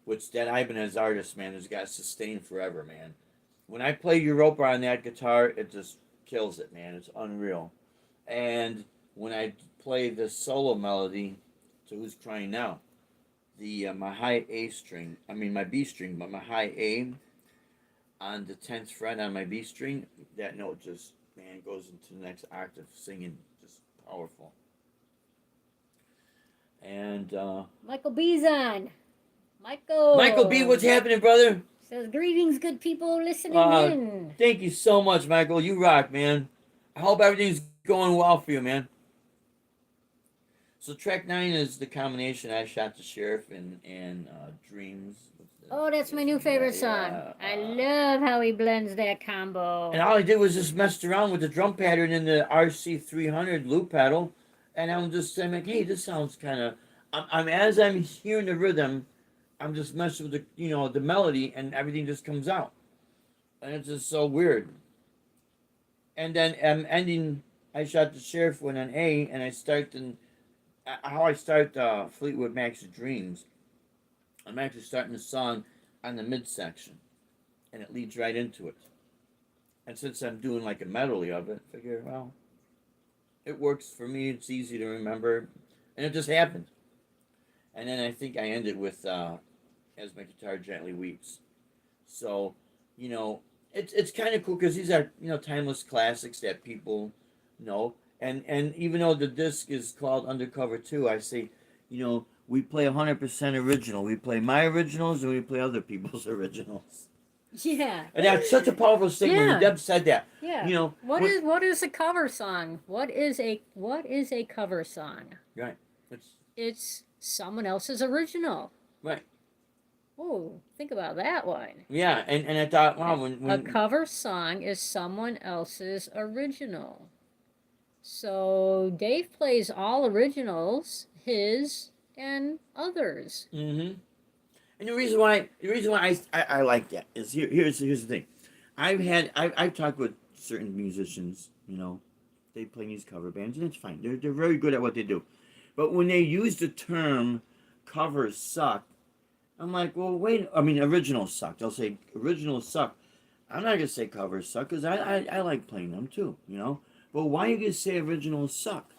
which that Ibanez artist, man, has got sustained forever, man. When I play Europa on that guitar, it just kills it, man. It's unreal. And when I play the solo melody to Who's Crying Now, the my high A string, I mean my B string, but my high A on the 10th fret on my B string, that note just, man, goes into the next octave, singing, just powerful. And Michael B's on. Michael B, what's happening, brother? Says, greetings, good people listening in. Thank you so much, Michael. You rock, man. I hope everything's going well for you, man. So track 9 is the combination I Shot the Sheriff and Dreams. Oh, that's my new favorite song. I love how he blends that combo. And all I did was just messed around with the drum pattern in the RC300 loop pedal, and I'm just saying, like, hey, this sounds kind of. As I'm hearing the rhythm, I'm just messing with the melody, and everything just comes out, and it's just so weird. And then I'm ending. I Shot the Sheriff with an A, and I start how I start Fleetwood Mac's Dreams. I'm actually starting the song on the midsection, and it leads right into it. And since I'm doing like a medley of it, I figure, well, it works for me. It's easy to remember, and it just happened. And then I think I end it with As My Guitar Gently Weeps. So, it's kind of cool because these are timeless classics that people know. And even though the disc is called Undercover 2, I say, we play 100% original. We play my originals and we play other people's originals. Yeah. And that's such a powerful statement. Yeah. Deb said that. Yeah. What is a cover song? What is a cover song? Right. It's someone else's original. Right. Oh, think about that one. Yeah, and I thought, wow, when a cover song is someone else's original. So Dave plays all originals, his and others. Mm-hmm. And the reason why I like that is here's the thing. I've talked with certain musicians, they play these cover bands, and it's fine. They're very good at what they do. But when they use the term covers suck, I'm like, well, wait. I mean, originals suck. They'll say originals suck. I'm not gonna say covers suck because I like playing them too, But why are you gonna say originals suck?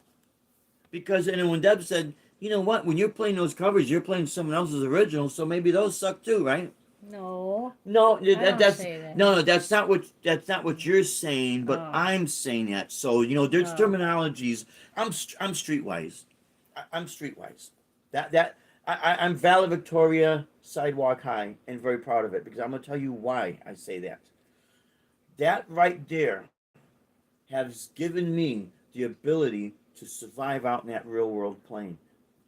Because and then when Deb said, you know what, when you're playing those covers, you're playing someone else's originals, so maybe those suck too, right? No, that's say that. No, that's not what you're saying, but I'm saying that. So there's terminologies. I'm streetwise. I'm streetwise. I'm valedictoria sidewalk high and very proud of it because I'm gonna tell you why I say that. That right there has given me the ability to survive out in that real world plane.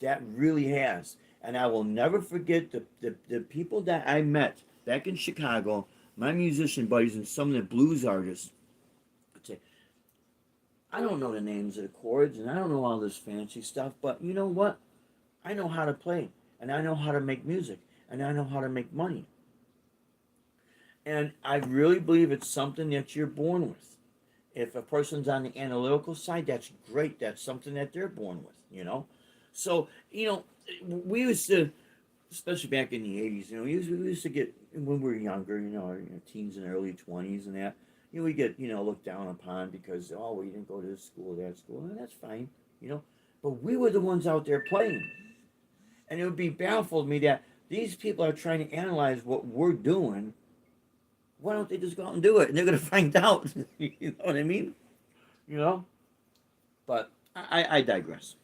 That really has. And I will never forget the people that I met back in Chicago, my musician buddies and some of the blues artists. I'd say, I don't know the names of the chords and I don't know all this fancy stuff, but you know what? I know how to play and I know how to make music and I know how to make money. And I really believe it's something that you're born with. If a person's on the analytical side, that's great. That's something that they're born with, So, we used to, especially back in the 80s, we used to get, when we were younger, our teens and early 20s and that, we get, looked down upon because, oh, well, you didn't go to this school, that school, and that's fine, But we were the ones out there playing. And it would be baffled me that these people are trying to analyze what we're doing. Why don't they just go out and do it? And they're going to find out. You know what I mean? But I digress.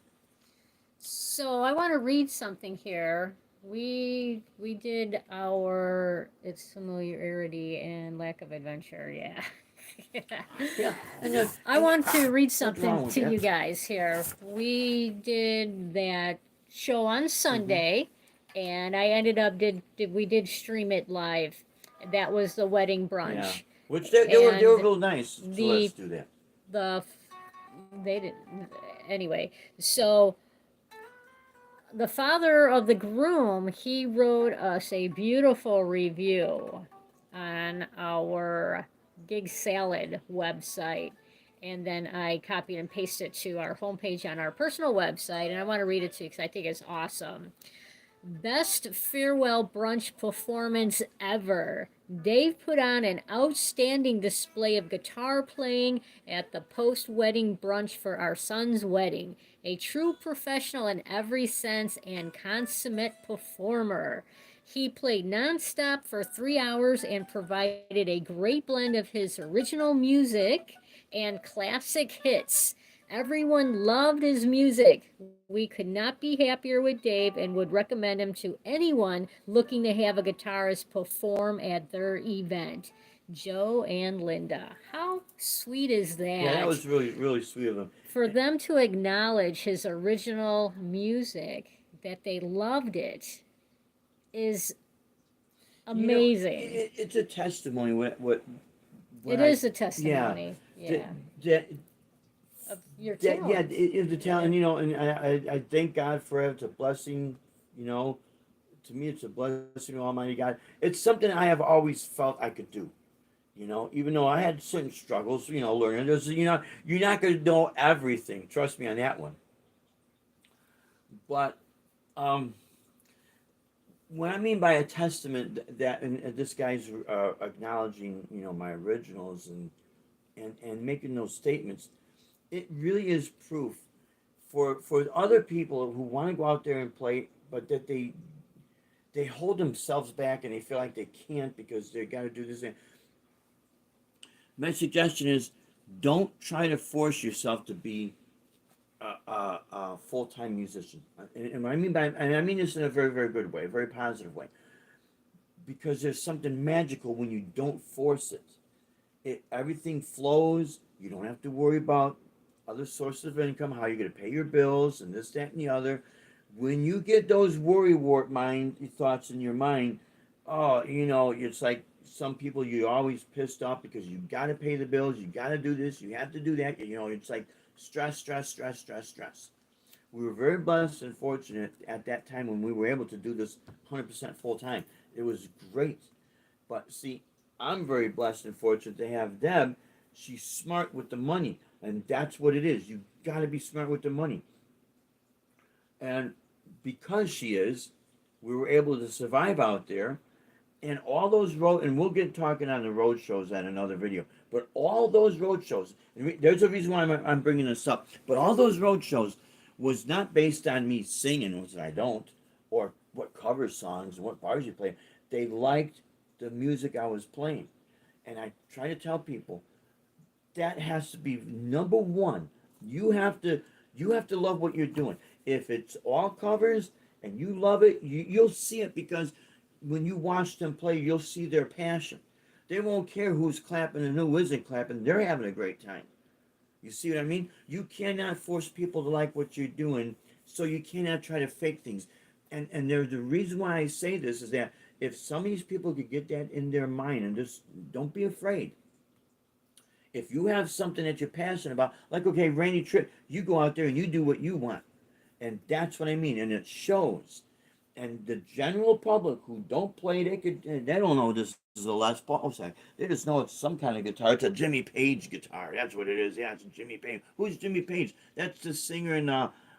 So I want to read something here. We did our it's familiarity and lack of adventure. Yeah. Yeah. I want to read something to you guys here. We did that show on Sunday, and I ended up we did stream it live. That was the wedding brunch. Yeah. Which they were real nice. So let's do that. They didn't anyway. So the father of the groom, he wrote us a beautiful review on our Gig Salad website. and then I copied and pasted it to our homepage on our personal website, and I want to read it to you because I think it's awesome. Best farewell brunch performance ever. Dave put on an outstanding display of guitar playing at the post-wedding brunch for our son's wedding. A true professional in every sense and consummate performer. He played nonstop for 3 hours and provided a great blend of his original music and classic hits. Everyone loved his music. We could not be happier with Dave and would recommend him to anyone looking to have a guitarist perform at their event. Joe and Linda. How sweet is that? Yeah, that was really, really sweet of them. For them to acknowledge his original music, that they loved it, is amazing. It's a testimony. It is a testimony. Yeah. Of your talent. Yeah, it is a talent, and I thank God for it. It's a blessing, to me it's a blessing of Almighty God. It's something I have always felt I could do, even though I had certain struggles, learning. You're not going to know everything, trust me on that one. But what I mean by a testament that, and this guy's acknowledging, my originals and making those statements, it really is proof for other people who want to go out there and play, but that they hold themselves back and they feel like they can't because they got to do this. My suggestion is, don't try to force yourself to be a full-time musician. And what I mean by, and I mean this in a very, very good way, a very positive way, because there's something magical when you don't force it. Everything flows. You don't have to worry about other sources of income, how you're going to pay your bills, and this, that, and the other. When you get those worry wart thoughts in your mind, it's like some people, you're always pissed off because you got to pay the bills, you got to do this, you have to do that. It's like stress. We were very blessed and fortunate at that time when we were able to do this 100% full time. It was great. But see, I'm very blessed and fortunate to have Deb. She's smart with the money. And that's what it is. You got to be smart with the money. And because she is, we were able to survive out there. And all those and we'll get talking on the road shows at another video. But all those road shows, and there's a reason why I'm bringing this up. But all those road shows was not based on me singing, which I don't, or what cover songs and what bars you play. They liked the music I was playing. And I try to tell people, that has to be number one. You have to love what you're doing. If it's all covers and you love it, you'll see it, because when you watch them play, you'll see their passion. They won't care who's clapping and who isn't clapping. They're having a great time. You see what I mean? You cannot force people to like what you're doing, so you cannot try to fake things. And there's the reason why I say this is that if some of these people could get that in their mind, and just don't be afraid. If you have something that you're passionate about, like, okay, Rainy Trip, you go out there and you do what you want. And that's what I mean. And it shows. And the general public who don't play, they don't know this is a Les Paul. They just know it's some kind of guitar. It's a Jimmy Page guitar. That's what it is. Yeah, it's a Jimmy Page. Who's Jimmy Page? That's the singer in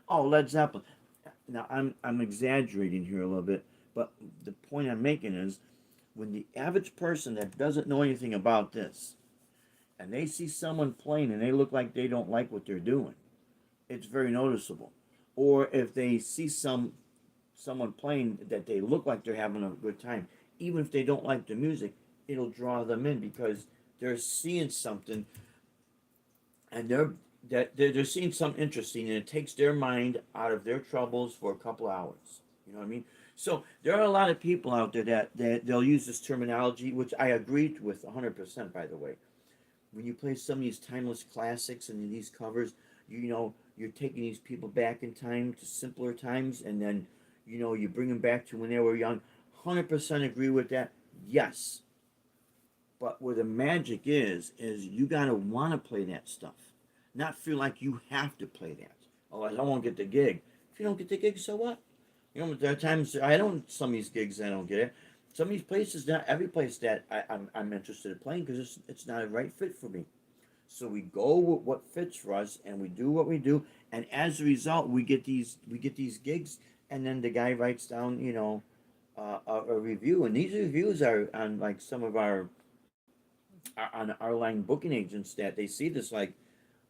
Led Zeppelin. Now I'm exaggerating here a little bit, but the point I'm making is, when the average person that doesn't know anything about this, and they see someone playing and they look like they don't like what they're doing, it's very noticeable. Or if they see someone playing that they look like they're having a good time, even if they don't like the music, it'll draw them in, because they're seeing something, and they're seeing something interesting, and it takes their mind out of their troubles for a couple hours. You know what I mean? So there are a lot of people out there that they'll use this terminology, which I agree with 100%, by the way. When you play some of these timeless classics and these covers, you're taking these people back in time to simpler times, and then, you bring them back to when they were young. 100% agree with that. Yes. But where the magic is you got to want to play that stuff. Not feel like you have to play that. Oh, I won't get the gig. If you don't get the gig, so what? There are times some of these gigs I don't get it. Some of these places, not every place that I'm interested in playing, because it's not a right fit for me. So we go with what fits for us, and we do what we do, and as a result, we get these gigs, and then the guy writes down, a review, and these reviews are on like some of on our line booking agents that they see this like,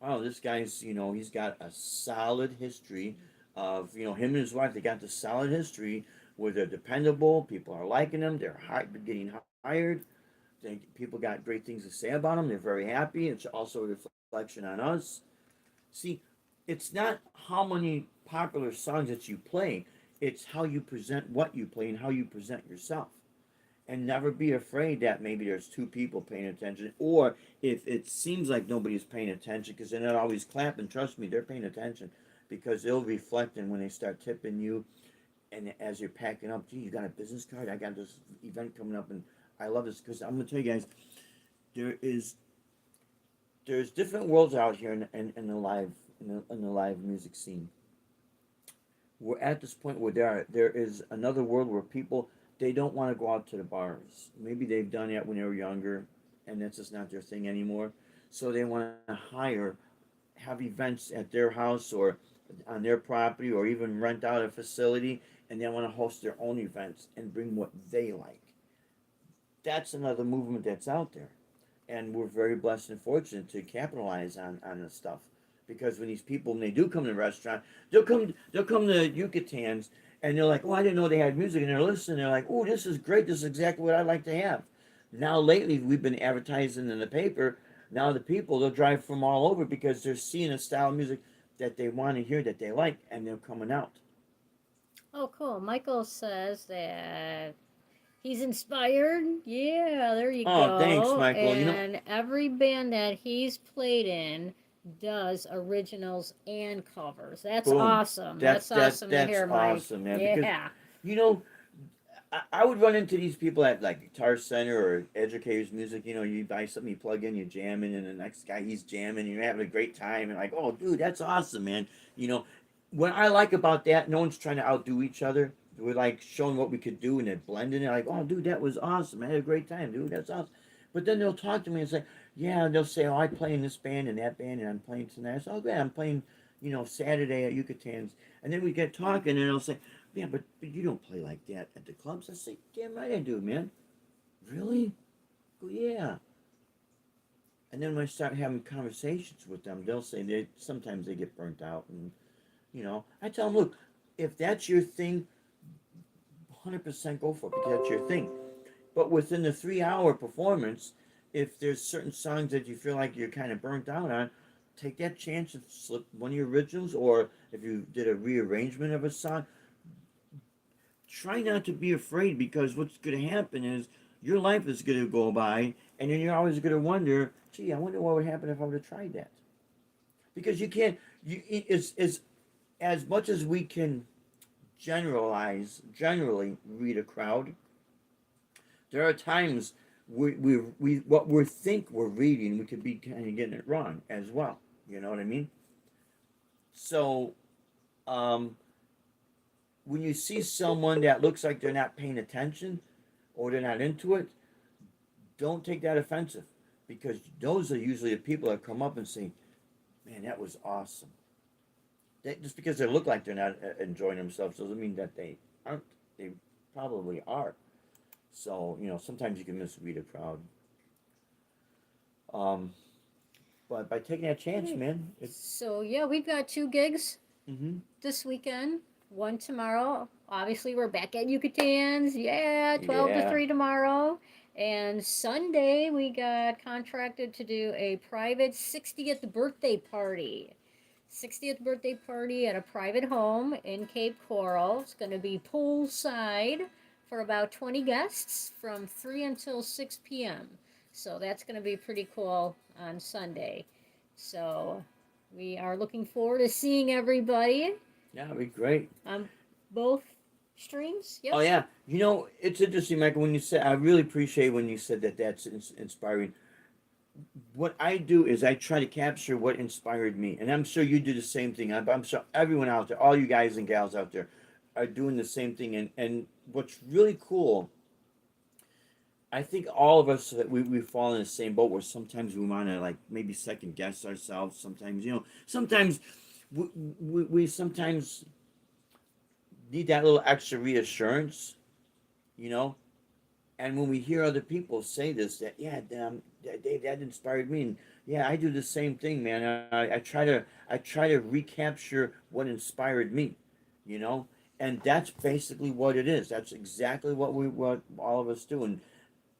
oh, this guy's, he's got a solid history of, him and his wife, they got the solid history where they're dependable, people are liking them, they're getting hired, people got great things to say about them, they're very happy. It's also a reflection on us. See, it's not how many popular songs that you play, it's how you present what you play and how you present yourself. And never be afraid that maybe there's two people paying attention, or if it seems like nobody's paying attention, because they're not always clapping. Trust me, they're paying attention, because they'll reflect, and when they start tipping you, and as you're packing up, gee, you got a business card? I got this event coming up, and I love this, because I'm gonna tell you guys, there's different worlds out here in the live music scene. We're at this point where there is another world where people, they don't want to go out to the bars. Maybe they've done that when they were younger, and that's just not their thing anymore. So they want to have events at their house or on their property, or even rent out a facility, and they want to host their own events and bring what they like. That's another movement that's out there, and we're very blessed and fortunate to capitalize on this stuff. Because when these people, when they do come to the restaurant, they'll come to Yucatan's, and they're like, oh, I didn't know they had music, and they're listening. They're like, oh, this is great. This is exactly what I'd like to have. Now lately, we've been advertising in the paper. Now the people, they'll drive from all over because they're seeing a style of music that they want to hear, that they like, and they're coming out. Oh, cool. Michael says that he's inspired. Yeah, there you Oh, go. thanks, Michael. And every band that he's played in does originals and covers. That's boom. awesome. That's awesome to hear, Mike. Awesome, man. Yeah. Because, you know, I would run into these people at like Guitar Center or Educators Music. You buy something, you plug in, you jamming, and the next guy, he's jamming, and you're having a great time, and like, oh, dude, that's awesome, man. What I like about that, no one's trying to outdo each other. We're like showing what we could do, and then blending it. Like, oh, dude, that was awesome. I had a great time, dude. That's awesome. But then they'll talk to me and say, yeah, they'll say, oh, I play in this band and that band, and I'm playing tonight. I say, oh, yeah, I'm playing, Saturday at Yucatan's. And then we get talking, and they'll say, yeah, but you don't play like that at the clubs. I say, damn right I do, man. Really? Go, yeah. And then when I start having conversations with them, they'll say sometimes they get burnt out, and I tell them, look, if that's your thing, 100% go for it, because that's your thing. But within the 3-hour performance, if there's certain songs that you feel like you're kind of burnt out on, take that chance and slip one of your originals, or if you did a rearrangement of a song, try not to be afraid, because what's going to happen is your life is going to go by, and then you're always going to wonder, gee, I wonder what would happen if I would have tried that. Because you can't, it's as much as we can generally read a crowd, there are times we what we think we're reading, we could be kind of getting it wrong as well. You know what I mean? So, when you see someone that looks like they're not paying attention or they're not into it, don't take that offensive, because those are usually the people that come up and say, man, that was awesome. Just because they look like they're not enjoying themselves doesn't mean that they aren't. They probably are. So, sometimes you can misread a crowd. But by taking that chance, man. So, yeah, we've got 2 gigs Mm-hmm. this weekend. One tomorrow. Obviously, we're back at Yucatan's. Yeah, 12 to 3 tomorrow. And Sunday, we got contracted to do a private 60th birthday party. 60th birthday party at a private home in Cape Coral. It's going to be poolside for about 20 guests from 3 until 6 p.m. So that's going to be pretty cool on Sunday. So we are looking forward to seeing everybody. Yeah, it'd be great. Both streams. Yep. Oh yeah, it's interesting, Michael. When you said, I really appreciate when you said that. That's inspiring. What I do is I try to capture what inspired me, and I'm sure you do the same thing. I'm sure everyone out there, all you guys and gals out there, are doing the same thing. And what's really cool I think all of us we fall in the same boat where sometimes we want to like maybe second guess ourselves. Sometimes sometimes we sometimes need that little extra reassurance, you know. And when we hear other people say this, that yeah, damn, that inspired me, and yeah, I do the same thing, man. I try to recapture what inspired me, you know, and that's basically what it is. That's exactly what all of us do, and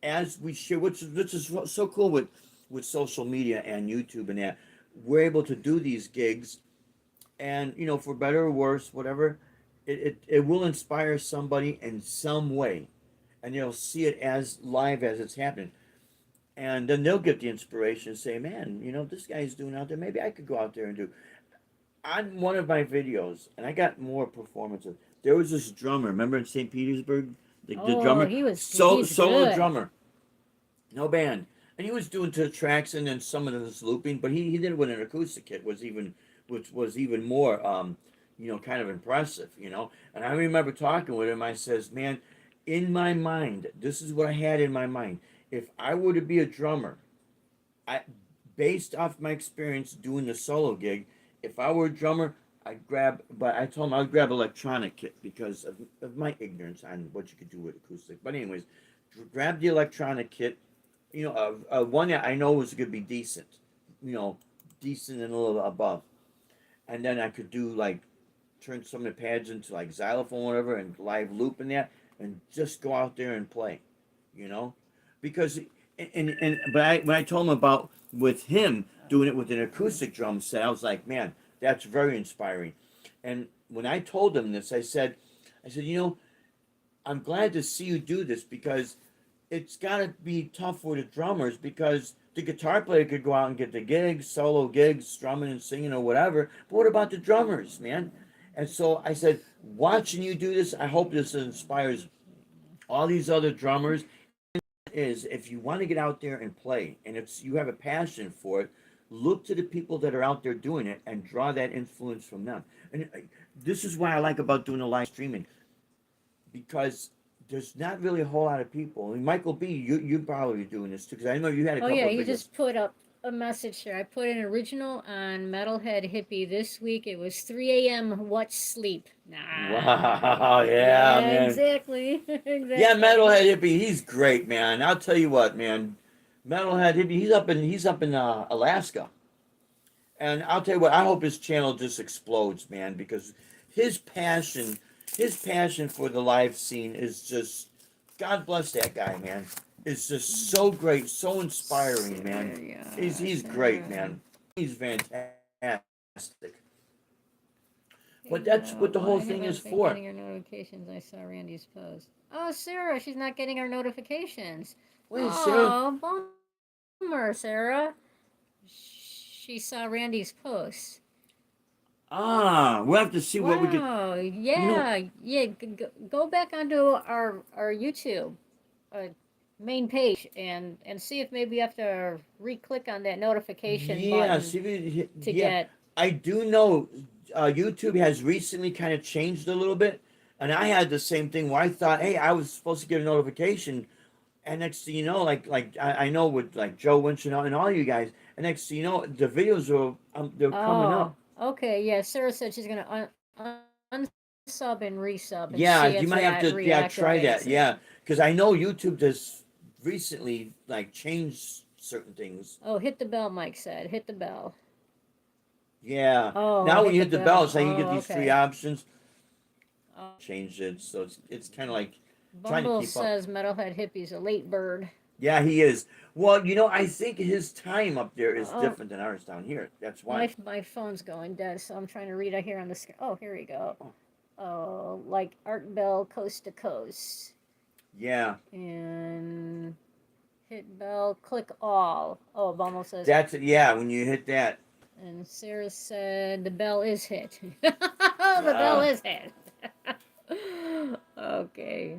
as we share, which is so cool with social media and YouTube and that, we're able to do these gigs, and for better or worse, whatever, it will inspire somebody in some way, and they'll see it as live as it's happening, and then they'll get the inspiration and say, man, this guy's doing out there, maybe I could go out there and do. On one of my videos, and I got more performances, there was this drummer, remember in St. Petersburg, the Oh, drummer, he's solo good. drummer, no band, and he was doing two tracks and then some of this looping, but he did it with an acoustic kit, which was even more kind of impressive, and I remember talking with him. I says, man, in my mind, this is what I had in my mind. If I were to be a drummer, I based off my experience doing the solo gig, if I were a drummer, but I told him I'd grab electronic kit because of my ignorance on what you could do with acoustic. But anyways, grab the electronic kit, one that I know was going to be decent, you know, decent and a little above, and then I could do like turn some of the pads into like xylophone, whatever, and live loop in that, and just go out there and play, you know, because when I told him about with him doing it with an acoustic drum set, I was like, man, that's very inspiring. And when I told him this, I said, I'm glad to see you do this because it's got to be tough for the drummers because the guitar player could go out and get the gigs, solo gigs, strumming and singing or whatever. But what about the drummers, man? And so I said, watching you do this, I hope this inspires all these other drummers. Is if you want to get out there and play, and it's you have a passion for it, look to the people that are out there doing it and draw that influence from them. And this is why I like about doing the live streaming because there's not really a whole lot of people. I mean, Michael B, you probably doing this too, because I know you had a Oh couple yeah, of he videos. just put up a message here. I put an original on Metalhead Hippie this week. It was 3 a.m. What's sleep? Nah. Wow, yeah, Yeah, man. exactly. Yeah, Exactly. Metalhead Hippie, he's great, man. I'll tell you what, man. Metalhead Hippie, he's up in Alaska. And I'll tell you what, I hope his channel just explodes, man, because his passion, his passion for the live scene is just, God bless that guy, man. It's just so great, so inspiring, man. He's great, man. He's fantastic. Hey But that's what the Bob, whole I thing is haven't been for. getting your notifications. I saw Randy's post. Oh, Sarah, she's not getting our notifications. Wait, Sarah. Oh, bummer, Sarah. She saw Randy's post. We'll have to see what we could. Wow, You know, yeah, yeah. Go back onto our YouTube uh, main page and see if maybe you have to re-click on that notification yeah, button see, to yeah. get. I do know YouTube has recently kind of changed a little bit, and I had the same thing where I thought, hey, I was supposed to get a notification, and next thing you know, like I know with like Joe Winch and all you guys, and next thing you know, the videos are they're coming Oh, up. okay, yeah. Sarah said she's gonna unsub and resub and Yeah, see you if might have that to try that. reactivates it. Yeah, because I know YouTube has recently like changed certain things. Oh, hit the bell, Mike said. Hit the bell. Yeah. Oh, Now when hit you the hit the bell, it's bell. like you get Oh, these three okay. options. Oh, Changed it, so it's kind of like trying to Bumble keep up. says Metalhead Hippie's a late bird. Yeah, he is. Well, I think his time up there is Oh, different than ours down here. That's why. my phone's going dead, so I'm trying to read out here on the screen. Oh, here we go. Oh, Oh, like Art Bell Coast to Coast. yeah, And hit bell, click all. Oh, Bumble says, that's it. Yeah, when you hit that. and Sarah said the bell is hit. The bell Uh, is hit. Okay.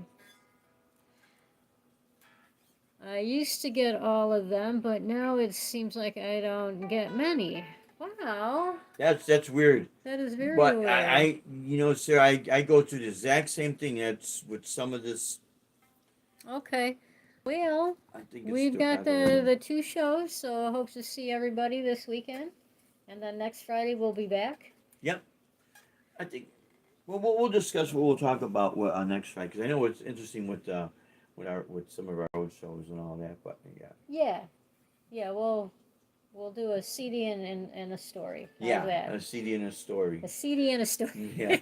I used to get all of them, but now it seems like I don't get many. Wow, that's weird. that is very But weird. sir, I go through the exact same thing. That's with some of this. Okay. Well, I think it's we've still got got a- the 2 shows, so I hope to see everybody this weekend. And then next Friday we'll be back. Yep. I think. Well, we'll discuss what we'll talk about what our next Friday, because I know it's interesting with some of our old shows and all that. But yeah. Yeah, we'll do a CD and a story. How's Yeah, that? a CD and a story. A CD and a story. Yeah,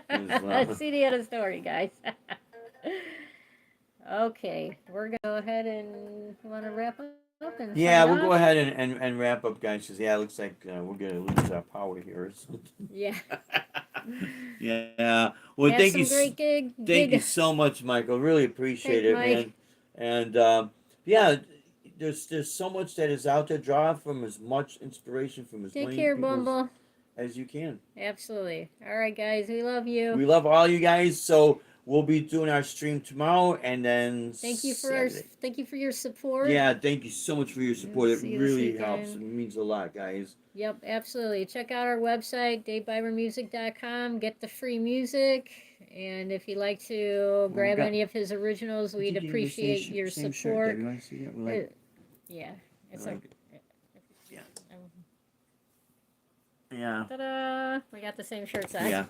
as well. A CD and a story, guys. Okay, we're gonna go ahead and want to wrap up and Yeah, sign we'll go off? ahead and wrap up, guys. Because it looks like we're gonna lose our power here or something. Yeah. Yeah. Well, Have thank some you. great Thank you so much, Michael. Really appreciate Thank it, Mike. man. And yeah, there's so much that is out there. Draw from as much inspiration from as Take many care, people Bumble. as you can. Absolutely. All right, guys. We love you. We love all you guys. So we'll be doing our stream tomorrow, and then Thank you for Saturday. your support. Yeah, thank you so much for your support. It See you this really helps. It weekend. means a lot, guys. Yep, absolutely. Check out our website, davebyronmusic.com. Get the free music. And if you'd like to grab got- any of his originals, we'd appreciate your same support. Shirt. You want to see that? We like, Yeah. It's like like, it. Yeah. ta-da! We got the same shirts on. Yeah.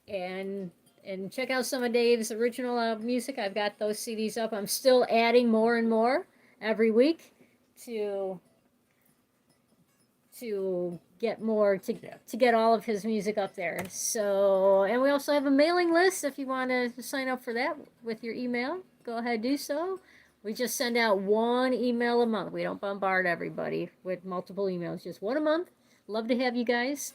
And check out some of Dave's original music. I've got those CDs up. I'm still adding more and more every week to get more to get all of his music up there. So, and we also have a mailing list if you want to sign up for that with your email. Go ahead, do so. We just send out 1 email a month. We don't bombard everybody with multiple emails, just 1 a month. Love to have you guys.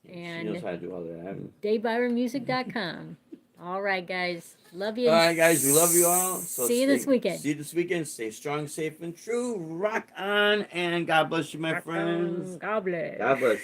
She knows how to do all that. DaveByronMusic.com. All right, guys. Love you. All right, guys. We love you all. So see you this weekend. See you this weekend. Stay strong, safe, and true. Rock on, and God bless you, my friends. God bless. God bless.